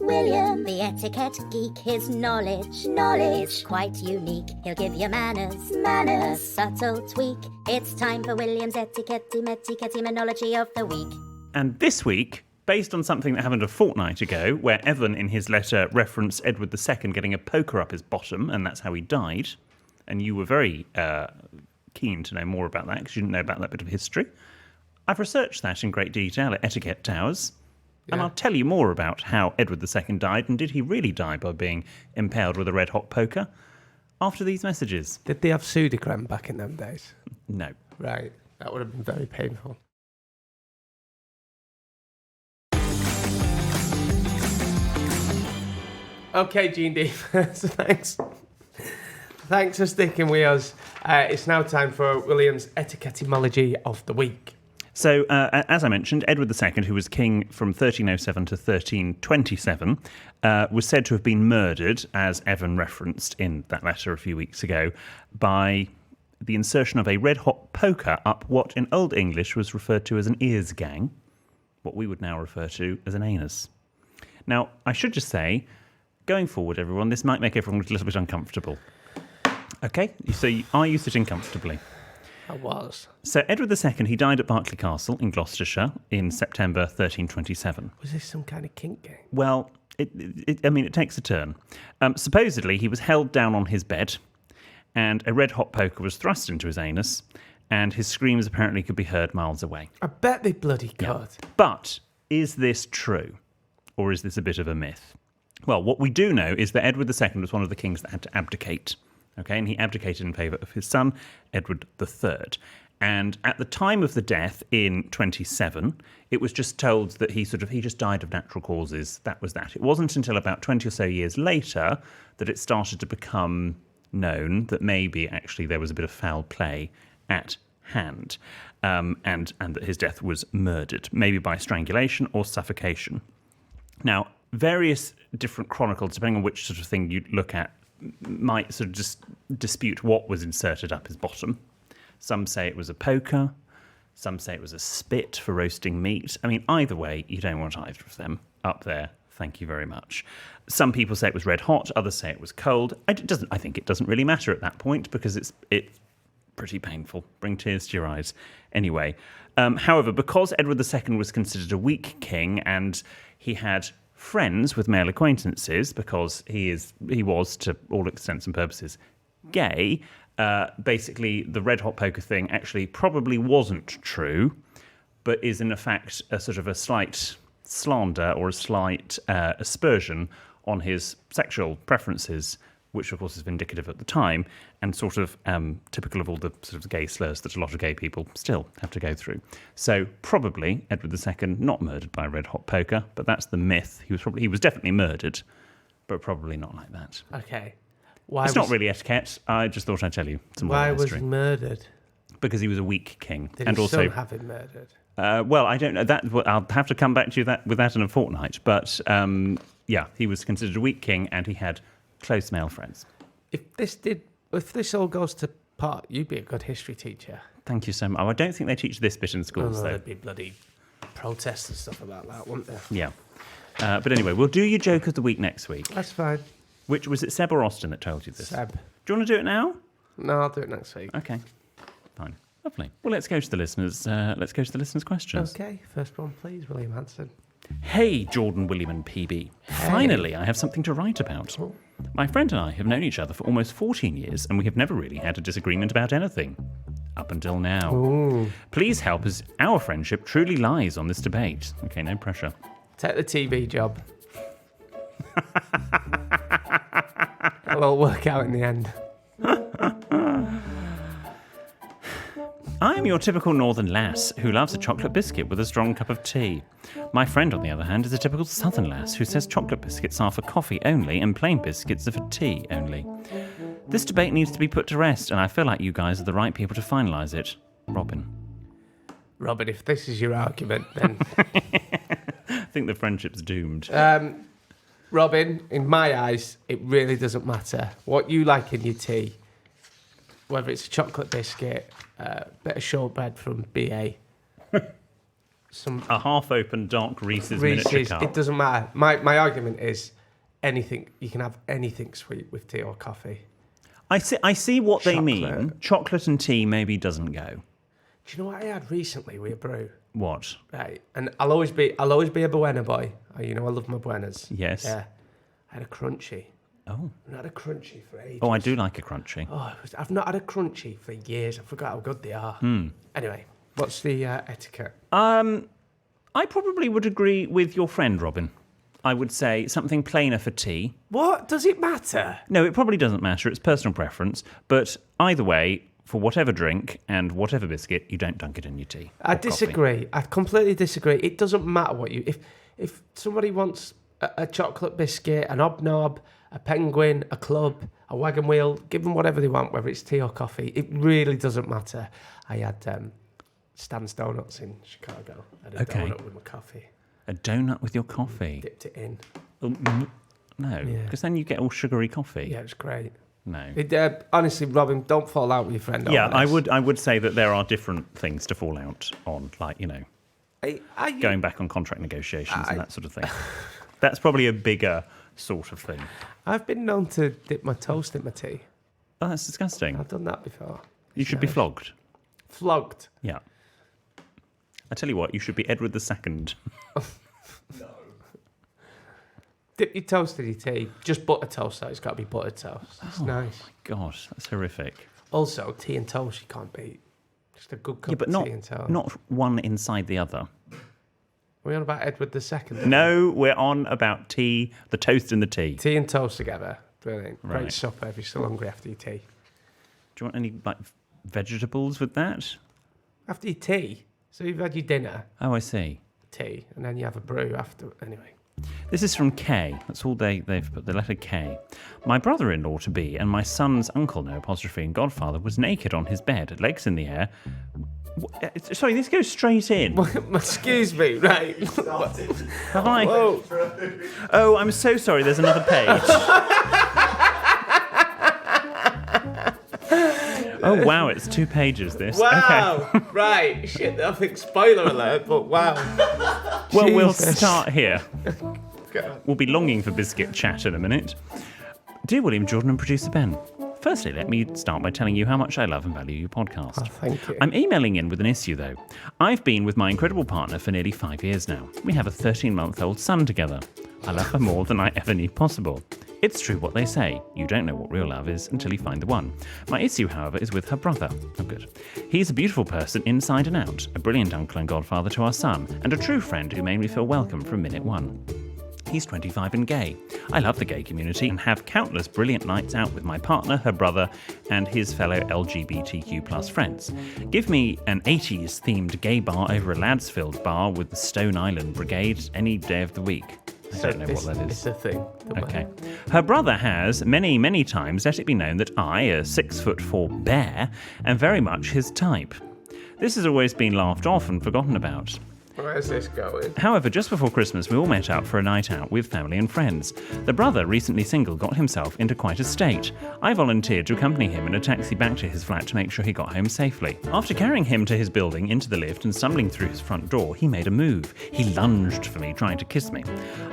Speaker 4: the etiquette geek. His knowledge is quite unique. He'll give you manners, a subtle tweak. It's time for William's etiquettemology of the week.
Speaker 2: And this week, based on something that happened a fortnight ago, where Evan in his letter referenced Edward II getting a poker up his bottom, and that's how he died, and you were very keen to know more about that because you didn't know about that bit of history, I've researched that in great detail at Etiquette Towers. And
Speaker 1: Yeah.
Speaker 2: I'll tell you more about how Edward II died, and did he really die by being impaled with a red-hot poker, after these messages.
Speaker 1: Did they have pseudogram back in them days?
Speaker 2: No.
Speaker 1: Right. That would have been very painful. Okay, Gene Devers, thanks. Thanks for sticking with us. It's now time for William's etiquettemology of the week.
Speaker 2: So, as I mentioned, Edward II, who was king from 1307 to 1327, was said to have been murdered, as Evan referenced in that letter a few weeks ago, by the insertion of a red-hot poker up what in Old English was referred to as an ears gang, what we would now refer to as an anus. Now, I should just say, going forward, everyone, this might make everyone a little bit uncomfortable. Okay, so are you sitting comfortably?
Speaker 1: I was.
Speaker 2: So Edward II, he died at Berkeley Castle in Gloucestershire in September 1327.
Speaker 1: Was this some kind of kink game?
Speaker 2: Well, it takes a turn. Supposedly, he was held down on his bed, and a red-hot poker was thrust into his anus, and his screams apparently could be heard miles away.
Speaker 1: I bet they bloody could.
Speaker 2: Yeah. But is this true, or is this a bit of a myth? Well, what we do know is that Edward II was one of the kings that had to abdicate. Okay, and he abdicated in favour of his son, Edward III. And at the time of the death in 27, it was just told that he just died of natural causes. That was that. It wasn't until about 20 or so years later that it started to become known that maybe actually there was a bit of foul play at hand, and that his death was murdered, maybe by strangulation or suffocation. Now, various different chronicles, depending on which sort of thing you look at, might sort of just dispute what was inserted up his bottom. Some say it was a poker. Some say it was a spit for roasting meat. I mean, either way, you don't want either of them up there. Thank you very much. Some people say it was red hot. Others say it was cold. I think it doesn't really matter at that point because it's pretty painful. Bring tears to your eyes. Anyway, however, because Edward II was considered a weak king and he had friends with male acquaintances, because he was, to all intents and purposes, gay, basically the red hot poker thing actually probably wasn't true, but is in fact a sort of a slight slander or a slight aspersion on his sexual preferences, which of course is vindicative at the time and sort of typical of all the sort of gay slurs that a lot of gay people still have to go through. So probably Edward II not murdered by red hot poker, but that's the myth. He was definitely murdered, but probably not like that.
Speaker 1: Okay.
Speaker 2: It's not really etiquette. I just thought I'd tell you some more
Speaker 1: Why was
Speaker 2: history.
Speaker 1: he murdered?
Speaker 2: because he was a weak king.
Speaker 1: Did
Speaker 2: and
Speaker 1: his
Speaker 2: also,
Speaker 1: son have him murdered?
Speaker 2: well, I don't know. I'll have to come back to you with that in a fortnight. But yeah, he was considered a weak king, and he had close male friends.
Speaker 1: If this all goes to pot, you'd be a good history teacher.
Speaker 2: Thank you so much. I don't think they teach this bit in schools, though.
Speaker 1: There'd be bloody protests and stuff about that, wouldn't there?
Speaker 2: Yeah. But anyway, we'll do your joke of the week next week.
Speaker 1: That's fine.
Speaker 2: Which was it, Seb or Austin that told you this?
Speaker 1: Seb.
Speaker 2: Do you want to do it now?
Speaker 1: No, I'll do it next week.
Speaker 2: Okay. Fine. Lovely. Well, let's go to the listeners. Let's go to the listeners' questions.
Speaker 1: Okay, first one, please, William Hanson.
Speaker 2: Hey, Jordan, William, and PB. Finally, I have something to write about. My friend and I have known each other for almost 14 years, and we have never really had a disagreement about anything. Up until now.
Speaker 1: Ooh.
Speaker 2: Please help, as our friendship truly lies on this debate. Okay, no pressure.
Speaker 1: Take the TV job. It'll all work out in the end.
Speaker 2: I am your typical northern lass who loves a chocolate biscuit with a strong cup of tea. My friend, on the other hand, is a typical southern lass who says chocolate biscuits are for coffee only and plain biscuits are for tea only. This debate needs to be put to rest, and I feel like you guys are the right people to finalise it. Robin.
Speaker 1: Robin, if this is your argument, then...
Speaker 2: I think the friendship's doomed.
Speaker 1: Robin, in my eyes, it really doesn't matter what you like in your tea, whether it's a chocolate biscuit, a bit of shortbread from BA,
Speaker 2: A half-open dark Reese's miniature cup.
Speaker 1: It doesn't matter. My argument is anything. You can have anything sweet with tea or coffee.
Speaker 2: I see what they
Speaker 1: Chocolate.
Speaker 2: mean. Chocolate and tea maybe doesn't go.
Speaker 1: Do you know what I had recently with a brew?
Speaker 2: What?
Speaker 1: Right, and I'll always be a Buena boy. You know I love my Buenas.
Speaker 2: Yes.
Speaker 1: Yeah. I had a crunchy.
Speaker 2: Oh.
Speaker 1: I've not had a crunchy for ages.
Speaker 2: Oh, I do like a crunchy.
Speaker 1: Oh, I've not had a crunchy for years. I forgot how good they are. Anyway, what's the etiquette?
Speaker 2: I probably would agree with your friend, Robin. I would say something plainer for tea.
Speaker 1: What? Does it matter?
Speaker 2: No, it probably doesn't matter. It's personal preference. But either way, for whatever drink and whatever biscuit, you don't dunk it in your tea.
Speaker 1: I disagree. I completely disagree. It doesn't matter what you... If somebody wants a chocolate biscuit, an hobnob, a penguin, a club, a wagon wheel, give them whatever they want, whether it's tea or coffee. It really doesn't matter. I had Stan's Donuts in Chicago. I had a donut with my coffee.
Speaker 2: A donut with your coffee?
Speaker 1: Dipped it in.
Speaker 2: No, because then you get all sugary coffee.
Speaker 1: Yeah, it was great.
Speaker 2: No.
Speaker 1: Honestly, Robin, don't fall out with your friend.
Speaker 2: Yeah, I would say that there are different things to fall out on, like, you know, going back on contract negotiations and that sort of thing. That's probably a bigger sort of thing.
Speaker 1: I've been known to dip my toast in my tea.
Speaker 2: Oh, that's disgusting.
Speaker 1: I've done that before.
Speaker 2: You should be flogged.
Speaker 1: Flogged?
Speaker 2: Yeah. I tell you what, you should be Edward II.
Speaker 3: No.
Speaker 1: Dip your toast in your tea. Just butter toast, though. It's got to be buttered toast. It's nice.
Speaker 2: Gosh, that's horrific.
Speaker 1: Also, tea and toast you can't beat. Just a good cup
Speaker 2: Yeah, but
Speaker 1: of tea and toast.
Speaker 2: not one inside the other.
Speaker 1: Are we on about Edward II?
Speaker 2: No, we're on about tea, the toast and the tea.
Speaker 1: Tea and toast together. Brilliant.
Speaker 2: Right.
Speaker 1: Great supper if you're still hungry after your tea.
Speaker 2: Do you want any like vegetables with that?
Speaker 1: After your tea? So you've had your dinner,
Speaker 2: Oh, I see.
Speaker 1: tea, and then you have a brew after. Anyway.
Speaker 2: This is from K. That's all they've put, the letter K. My brother-in-law to be and my son's uncle, no apostrophe, and godfather was naked on his bed, legs in the air. Sorry, this goes straight in.
Speaker 1: Excuse me, right?
Speaker 2: Hi.
Speaker 1: Whoa.
Speaker 2: Oh, I'm so sorry. There's another page. Oh, wow. It's 2 pages, this.
Speaker 1: Wow.
Speaker 2: Okay.
Speaker 1: Right. Shit, I think spoiler alert, but wow.
Speaker 2: Well, we'll
Speaker 1: Jesus.
Speaker 2: start here.
Speaker 1: God.
Speaker 2: We'll be longing for biscuit chat in a minute. Dear William, Jordan and producer Ben, firstly, let me start by telling you how much I love and value your podcast.
Speaker 1: Oh, thank you.
Speaker 2: I'm emailing in with an issue, though. I've been with my incredible partner for nearly 5 years now. We have a 13-month-old son together. I love her more than I ever knew possible. It's true what they say. You don't know what real love is until you find the one. My issue, however, is with her brother. Oh, good. He's a beautiful person inside and out, a brilliant uncle and godfather to our son, and a true friend who made me feel welcome from minute one. He's 25 and gay. I love the gay community and have countless brilliant nights out with my partner, her brother, and his fellow LGBTQ+ friends. Give me an 80s-themed gay bar over a lads-filled bar with the Stone Island Brigade any day of the week. I don't know what that is.
Speaker 1: It's a thing.
Speaker 2: Okay. Her brother has many, many times let it be known that I, a 6'4" bear, am very much his type. This has always been laughed off and forgotten about.
Speaker 1: Where's this going?
Speaker 2: However, just before Christmas, we all met up for a night out with family and friends. The brother, recently single, got himself into quite a state. I volunteered to accompany him in a taxi back to his flat to make sure he got home safely. After carrying him to his building, into the lift, and stumbling through his front door, he made a move. He lunged for me, trying to kiss me.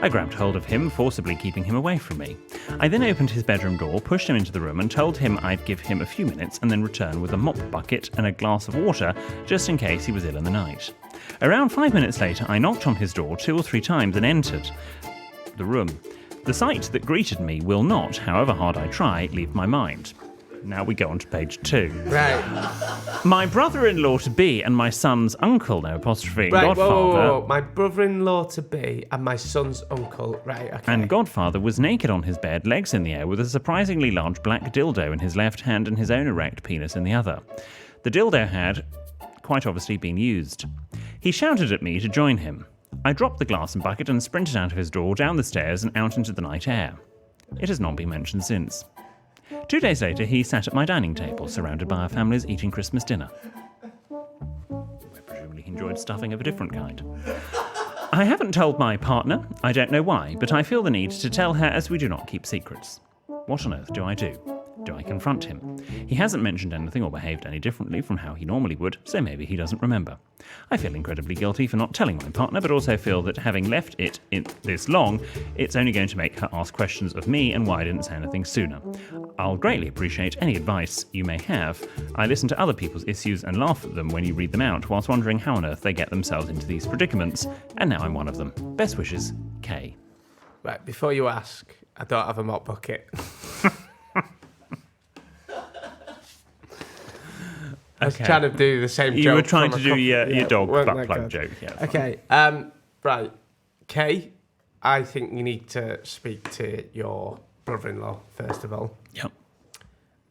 Speaker 2: I grabbed hold of him, forcibly keeping him away from me. I then opened his bedroom door, pushed him into the room, and told him I'd give him a few minutes and then return with a mop bucket and a glass of water, just in case he was ill in the night. Around 5 minutes later, I knocked on his door 2 or 3 times and entered the room. The sight that greeted me will not, however hard I try, leave my mind. Now we go on to page 2.
Speaker 1: Right.
Speaker 2: My brother-in-law-to-be and my son's uncle, no apostrophe,
Speaker 1: Right,
Speaker 2: godfather...
Speaker 1: whoa. My brother-in-law-to-be and my son's uncle. Right, okay.
Speaker 2: And godfather was naked on his bed, legs in the air, with a surprisingly large black dildo in his left hand and his own erect penis in the other. The dildo had, quite obviously, been used. He shouted at me to join him. I dropped the glass and bucket and sprinted out of his door, down the stairs and out into the night air. It has not been mentioned since. 2 days later, he sat at my dining table, surrounded by our families eating Christmas dinner. Where presumably he enjoyed stuffing of a different kind. I haven't told my partner. I don't know why, but I feel the need to tell her, as we do not keep secrets. What on earth do I do? Do I confront him? He hasn't mentioned anything or behaved any differently from how he normally would, so maybe he doesn't remember. I feel incredibly guilty for not telling my partner, but also feel that having left it in this long, it's only going to make her ask questions of me and why I didn't say anything sooner. I'll greatly appreciate any advice you may have. I listen to other people's issues and laugh at them when you read them out, whilst wondering how on earth they get themselves into these predicaments, and now I'm one of them. Best wishes, Kay.
Speaker 1: Right, before you ask, I don't have a mop bucket. I was trying to do the same joke.
Speaker 2: You were trying to
Speaker 1: from a
Speaker 2: do
Speaker 1: couple-
Speaker 2: your dog
Speaker 1: weren't
Speaker 2: butt
Speaker 1: that
Speaker 2: plug
Speaker 1: good?
Speaker 2: joke. Yeah,
Speaker 1: Okay, right. Kay, I think you need to speak to your brother-in-law, first of all.
Speaker 2: Yep.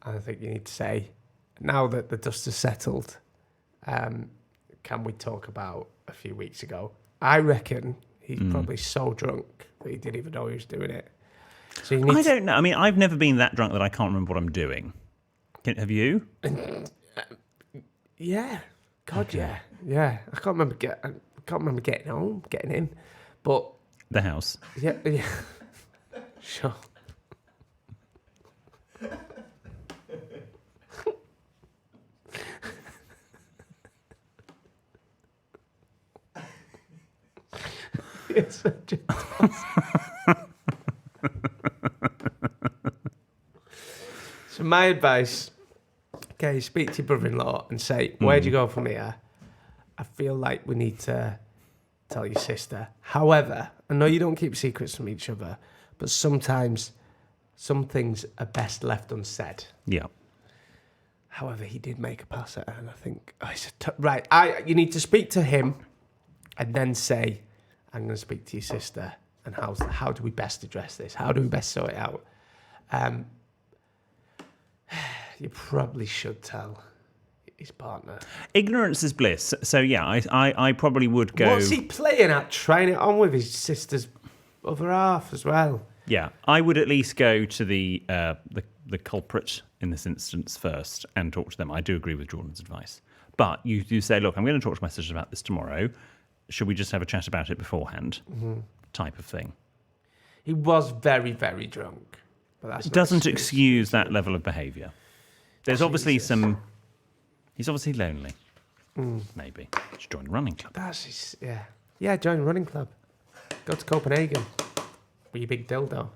Speaker 1: And I think you need to say, now that the dust has settled, can we talk about a few weeks ago? I reckon he's probably so drunk that he didn't even know he was doing it. So you need
Speaker 2: I don't know. I mean, I've never been that drunk that I can't remember what I'm doing. Have you?
Speaker 1: Yeah, God, yeah. I can't remember getting home, getting in, but
Speaker 2: The house.
Speaker 1: yeah, sure. It's such a So my advice. Okay, speak to your brother-in-law and say, where'd you go from here? I feel like we need to tell your sister. However, I know you don't keep secrets from each other, but sometimes some things are best left unsaid.
Speaker 2: Yeah.
Speaker 1: However, he did make a pass at her, and I think, right, you need to speak to him and then say, I'm going to speak to your sister, and how do we best address this? How do we best sort it out? You probably should tell his partner.
Speaker 2: Ignorance is bliss. So yeah, I probably would go.
Speaker 1: What's he playing at? Trying it on with his sister's other half as well.
Speaker 2: Yeah, I would at least go to the culprit in this instance first and talk to them. I do agree with Jordan's advice, but you do say, look, I'm going to talk to my sister about this tomorrow. Should we just have a chat about it beforehand? Mm-hmm. Type of thing.
Speaker 1: He was very, very drunk, but that's
Speaker 2: It doesn't excuse that level of behaviour. There's obviously some. He's obviously lonely. Maybe should join a running club.
Speaker 1: That's his, yeah. Join a running club. Go to Copenhagen with your big dildo.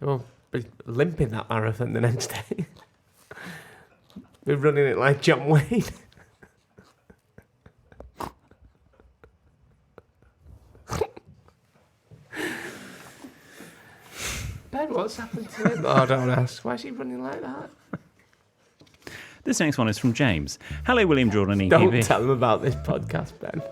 Speaker 1: They won't be limping that marathon the next day. They're running it like John Wayne. Ben, what's happened to him? Oh, don't ask. Why is he running like that?
Speaker 2: This next one is from James. Hello, William Jordan and
Speaker 1: Don't
Speaker 2: EKB.
Speaker 1: tell him about this podcast, Ben.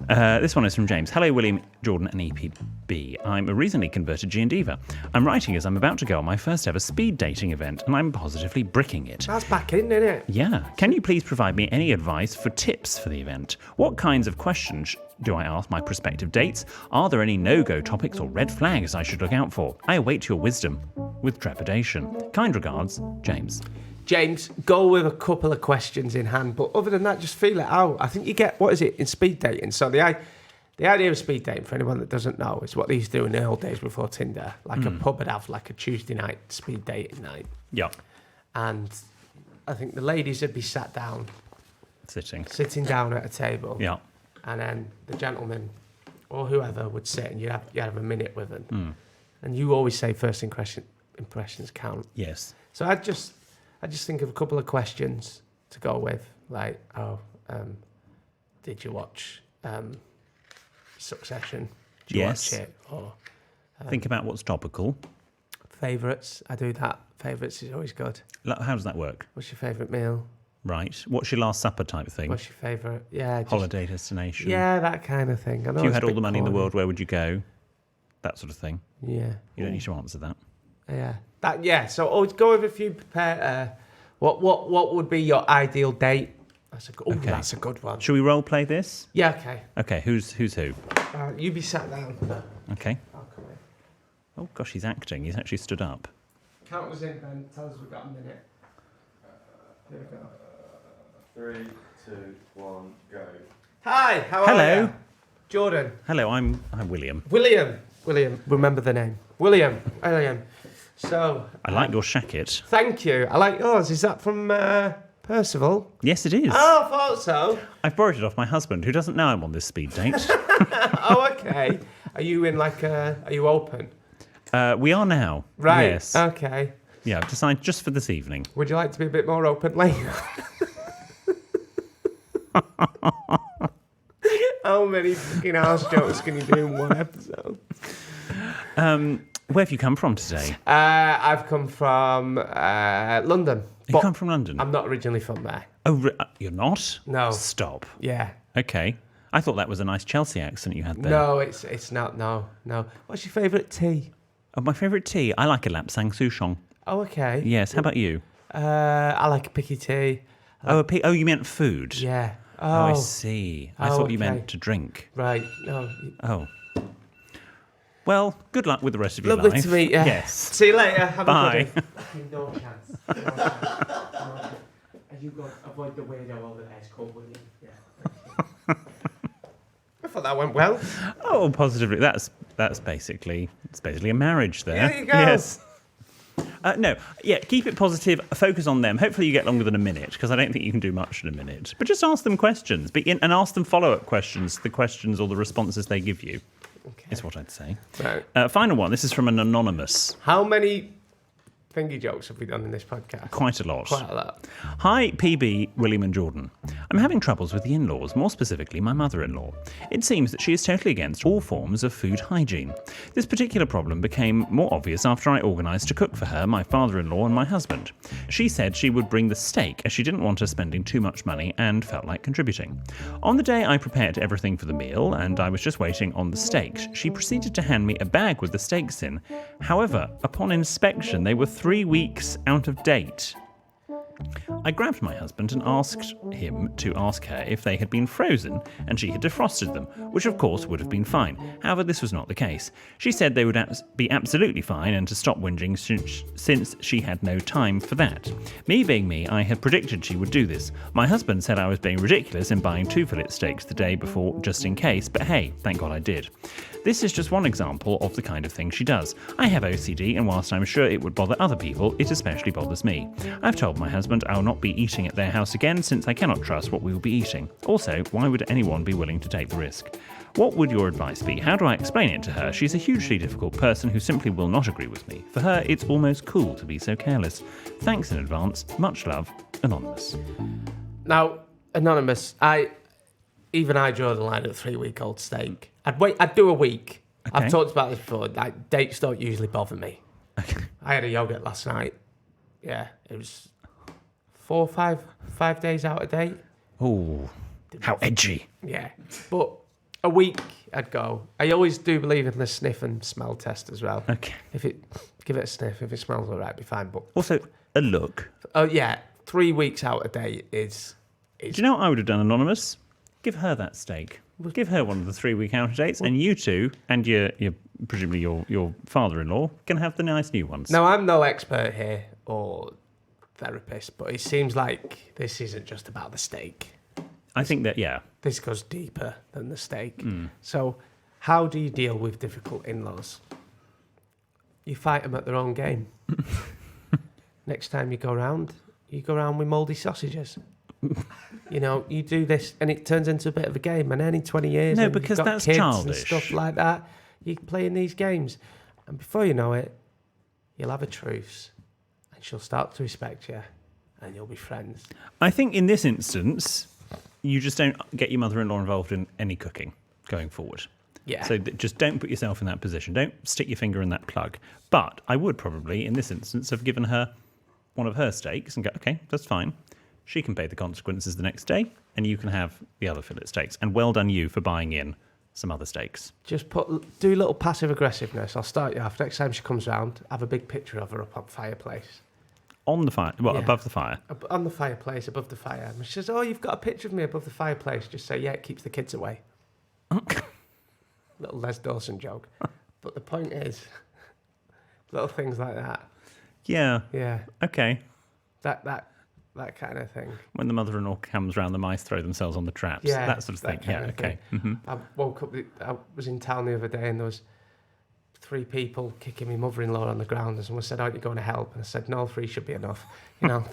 Speaker 2: This one is from James. Hello, William, Jordan and EPB. I'm a recently converted G&Diva. I'm writing as I'm about to go on my first ever speed dating event, and I'm positively bricking it.
Speaker 1: That's back in, isn't it?
Speaker 2: Yeah. Can you please provide me any advice for tips for the event? What kinds of questions do I ask my prospective dates? Are there any no-go topics or red flags I should look out for? I await your wisdom with trepidation. Kind regards, James.
Speaker 1: James, go with a couple of questions in hand, but other than that, just feel it out. I think you get, what is it, in speed dating? So the idea of speed dating, for anyone that doesn't know, is what they used to do in the old days before Tinder. Like a pub would have like a Tuesday night speed dating night.
Speaker 2: Yeah.
Speaker 1: And I think the ladies would be sat down. Sitting down at a table.
Speaker 2: Yeah.
Speaker 1: And then the gentleman or whoever would sit and you'd have a minute with them. And you always say first impressions count.
Speaker 2: Yes.
Speaker 1: So I just think of a couple of questions to go with, like, did you watch Succession? Did you watch it? Or
Speaker 2: think about what's topical.
Speaker 1: favourites. I do that. Favourites is always good.
Speaker 2: How does that work?
Speaker 1: What's your favourite meal?
Speaker 2: Right. What's your last supper type thing?
Speaker 1: What's your favourite? Yeah.
Speaker 2: Holiday destination.
Speaker 1: Yeah, that kind of thing. I know
Speaker 2: If you
Speaker 1: it's
Speaker 2: had
Speaker 1: a
Speaker 2: all
Speaker 1: bit
Speaker 2: the money in the
Speaker 1: corny.
Speaker 2: world, where would you go? That sort of thing.
Speaker 1: Yeah.
Speaker 2: You don't need to answer that.
Speaker 1: Yeah. So always go with a few prepare. What would be your ideal date? That's a good one.
Speaker 2: Shall we role play this?
Speaker 1: Yeah. Okay.
Speaker 2: Okay. Who's who?
Speaker 1: You be sat down.
Speaker 2: Okay.
Speaker 1: I'll come in.
Speaker 2: Oh gosh, he's acting. He's actually stood up.
Speaker 1: Count us in, Ben. Tell us we've got a minute. Here we go.
Speaker 3: 3, 2, 1, go.
Speaker 1: Hi. How are
Speaker 2: Hello.
Speaker 1: you? Jordan.
Speaker 2: Hello. I'm William.
Speaker 1: William. Remember the name. William. So.
Speaker 2: I like your shacket.
Speaker 1: Thank you. I like yours. Is that from Percival?
Speaker 2: Yes, it is.
Speaker 1: Oh, I thought so.
Speaker 2: I've borrowed it off my husband, who doesn't know I'm on this speed date.
Speaker 1: Oh, okay. Are you in are you open?
Speaker 2: We are now.
Speaker 1: Right.
Speaker 2: Yes.
Speaker 1: Okay.
Speaker 2: Yeah, I've decided just for this evening.
Speaker 1: Would you like to be a bit more open later? How many fucking house jokes can you do in one episode?
Speaker 2: Where have you come from today?
Speaker 1: I've come from London.
Speaker 2: You come from London?
Speaker 1: I'm not originally from there.
Speaker 2: Oh, you're not?
Speaker 1: No.
Speaker 2: Stop.
Speaker 1: Yeah.
Speaker 2: Okay. I thought that was a nice Chelsea accent you had there.
Speaker 1: No, it's not. No. What's your favourite tea?
Speaker 2: Oh, my favourite tea? I like a lapsang souchong.
Speaker 1: Oh, okay.
Speaker 2: Yes. How about you?
Speaker 1: I like a picky tea.
Speaker 2: Oh, you meant food?
Speaker 1: Yeah.
Speaker 2: Oh, I see. I thought you
Speaker 1: okay.
Speaker 2: meant to drink.
Speaker 1: Right. No.
Speaker 2: Oh. Well, good luck with the rest of your
Speaker 1: Lovely
Speaker 2: life.
Speaker 1: to meet you.
Speaker 2: Yes.
Speaker 1: See you later. Have
Speaker 2: Bye.
Speaker 1: a good day. No chance. No chance. You go avoid the weirdo over there. It's called William. Yeah. I thought that went well.
Speaker 2: Oh, positively. That's basically a marriage there.
Speaker 1: There you go.
Speaker 2: Yes. No, yeah, keep it positive, focus on them. Hopefully you get longer than a minute, because I don't think you can do much in a minute. But just ask them questions, and ask them follow-up questions, the questions or the responses they give you, is what I'd say.
Speaker 1: Right.
Speaker 2: Final one, this is from an anonymous.
Speaker 1: How many thingy jokes have we done in this podcast?
Speaker 2: Quite a lot.
Speaker 1: Quite a lot.
Speaker 2: Hi, PB, William and Jordan. I'm having troubles with the in-laws, more specifically my mother-in-law. It seems that she is totally against all forms of food hygiene. This particular problem became more obvious after I organised to cook for her, my father-in-law and my husband. She said she would bring the steak as she didn't want us spending too much money and felt like contributing. On the day I prepared everything for the meal and I was just waiting on the steaks, she proceeded to hand me a bag with the steaks in. However, upon inspection, they were 3 weeks out of date. I grabbed my husband and asked him to ask her if they had been frozen and she had defrosted them, which of course would have been fine. However, this was not the case. She said they would be absolutely fine and to stop whinging since she had no time for that. Me being me, I had predicted she would do this. My husband said I was being ridiculous in buying 2 fillet steaks the day before just in case, but hey, thank God I did. This is just one example of the kind of thing she does. I have OCD, and whilst I'm sure it would bother other people, it especially bothers me. I've told my husband I'll not be eating at their house again since I cannot trust what we will be eating. Also, why would anyone be willing to take the risk? What would your advice be? How do I explain it to her? She's a hugely difficult person who simply will not agree with me. For her, it's almost cool to be so careless. Thanks in advance. Much love, Anonymous.
Speaker 1: Now, Anonymous, I draw the line at 3-week-old steak. I'd do a week.
Speaker 2: Okay.
Speaker 1: I've talked about this before. Like, dates don't usually bother me.
Speaker 2: Okay.
Speaker 1: I had a yogurt last night. Yeah, it was 4 or 5 days out of date.
Speaker 2: Oh, how edgy.
Speaker 1: Yeah, but A week, I'd go. I always do believe in the sniff and smell test as well.
Speaker 2: Okay.
Speaker 1: Give it a sniff. If it smells all right, be fine. But
Speaker 2: Also, a look.
Speaker 1: oh yeah, 3 weeks out a date is.
Speaker 2: Do you know what I would have done, Anonymous? Give her that steak. Give her one of the 3 week out dates, and you two and your presumably your father-in-law can have the nice new ones.
Speaker 1: Now, I'm no expert here or therapist, but it seems like this isn't just about the steak.
Speaker 2: I think that, yeah.
Speaker 1: This goes deeper than the steak. So, how do you deal with difficult in-laws? You fight them at their own game. Next time you go round with mouldy sausages. You know, you do this and it turns into a bit of a game. And then in 20 years,
Speaker 2: No,
Speaker 1: and you've
Speaker 2: because
Speaker 1: got
Speaker 2: that's
Speaker 1: kids
Speaker 2: childish.
Speaker 1: and stuff like that, you're playing these games. And before you know it, you'll have a truce and she'll start to respect you and you'll be friends.
Speaker 2: I think in this instance, you just don't get your mother-in-law involved in any cooking going forward.
Speaker 1: Yeah.
Speaker 2: So just don't put yourself in that position. Don't stick your finger in that plug. But I would probably, in this instance, have given her one of her steaks and go, okay, that's fine. She can pay the consequences the next day, and you can have the other fillet steaks. And well done you for buying in some other steaks.
Speaker 1: Just do a little passive aggressiveness. I'll start you off. Next time she comes round, have a big picture of her up on the fireplace.
Speaker 2: On the fire? Well,
Speaker 1: Yeah.
Speaker 2: above the fire?
Speaker 1: On the fireplace, above the fire. And she says, oh, you've got a picture of me above the fireplace. Just say, yeah, it keeps the kids away. Little Les Dawson joke. But the point is, little things like that.
Speaker 2: Yeah.
Speaker 1: Yeah,
Speaker 2: Okay.
Speaker 1: that kind of thing.
Speaker 2: When the mother-in-law comes round, the mice throw themselves on the traps.
Speaker 1: Yeah,
Speaker 2: That sort of thing.
Speaker 1: that kind
Speaker 2: Yeah,
Speaker 1: of
Speaker 2: okay.
Speaker 1: thing. I woke up, I was in town the other day and there was 3 people kicking my mother-in-law on the ground and someone said, aren't you going to help? And I said, no, 3 should be enough. You know,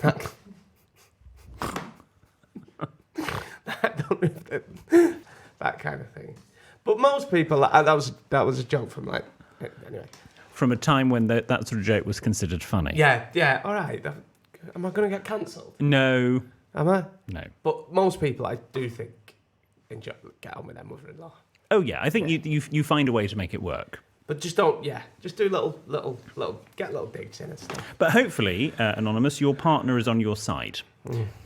Speaker 1: that kind of thing. But most people, that was a joke from like, anyway.
Speaker 2: From a time when that sort of joke was considered funny.
Speaker 1: Yeah, all right. Am I going to get cancelled?
Speaker 2: No.
Speaker 1: Am I?
Speaker 2: No.
Speaker 1: But most people, I do think, get on with their mother-in-law.
Speaker 2: Oh, yeah. I think you find a way to make it work.
Speaker 1: But just do get little digs in and stuff.
Speaker 2: But hopefully, Anonymous, your partner is on your side.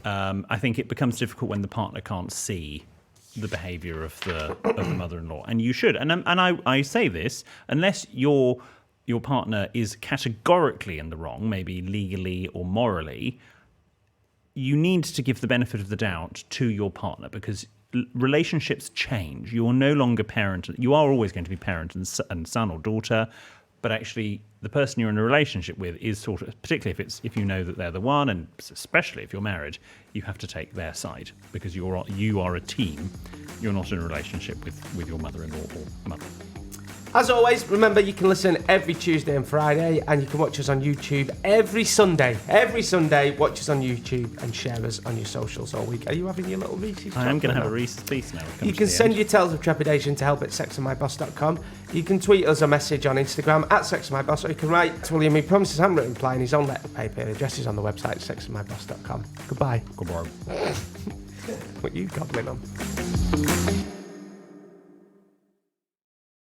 Speaker 2: I think it becomes difficult when the partner can't see the behaviour of the mother-in-law, and you should. And I say this unless your partner is categorically in the wrong, maybe legally or morally. You need to give the benefit of the doubt to your partner because relationships change. You are no longer parent. You are always going to be parent and son or daughter, but actually the person you're in a relationship with is sort of, particularly if you know that they're the one, and especially if you're married, you have to take their side because you are a team. You're not in a relationship with your mother-in-law or mother.
Speaker 1: As always, remember you can listen every Tuesday and Friday, and you can watch us on YouTube every Sunday. Every Sunday, watch us on YouTube and share us on your socials all week. Are you having your little Reese's?
Speaker 2: I am going to have a
Speaker 1: now?
Speaker 2: Reese's Piece now.
Speaker 1: You can send your tales of trepidation to help@sexandmyboss.com. You can tweet us a message on Instagram @sexandmyboss, or you can write to William. He promises handwritten reply in his own letter paper. The address is on the website sexandmyboss.com. Goodbye.
Speaker 2: Goodbye.
Speaker 1: What you gobbling on?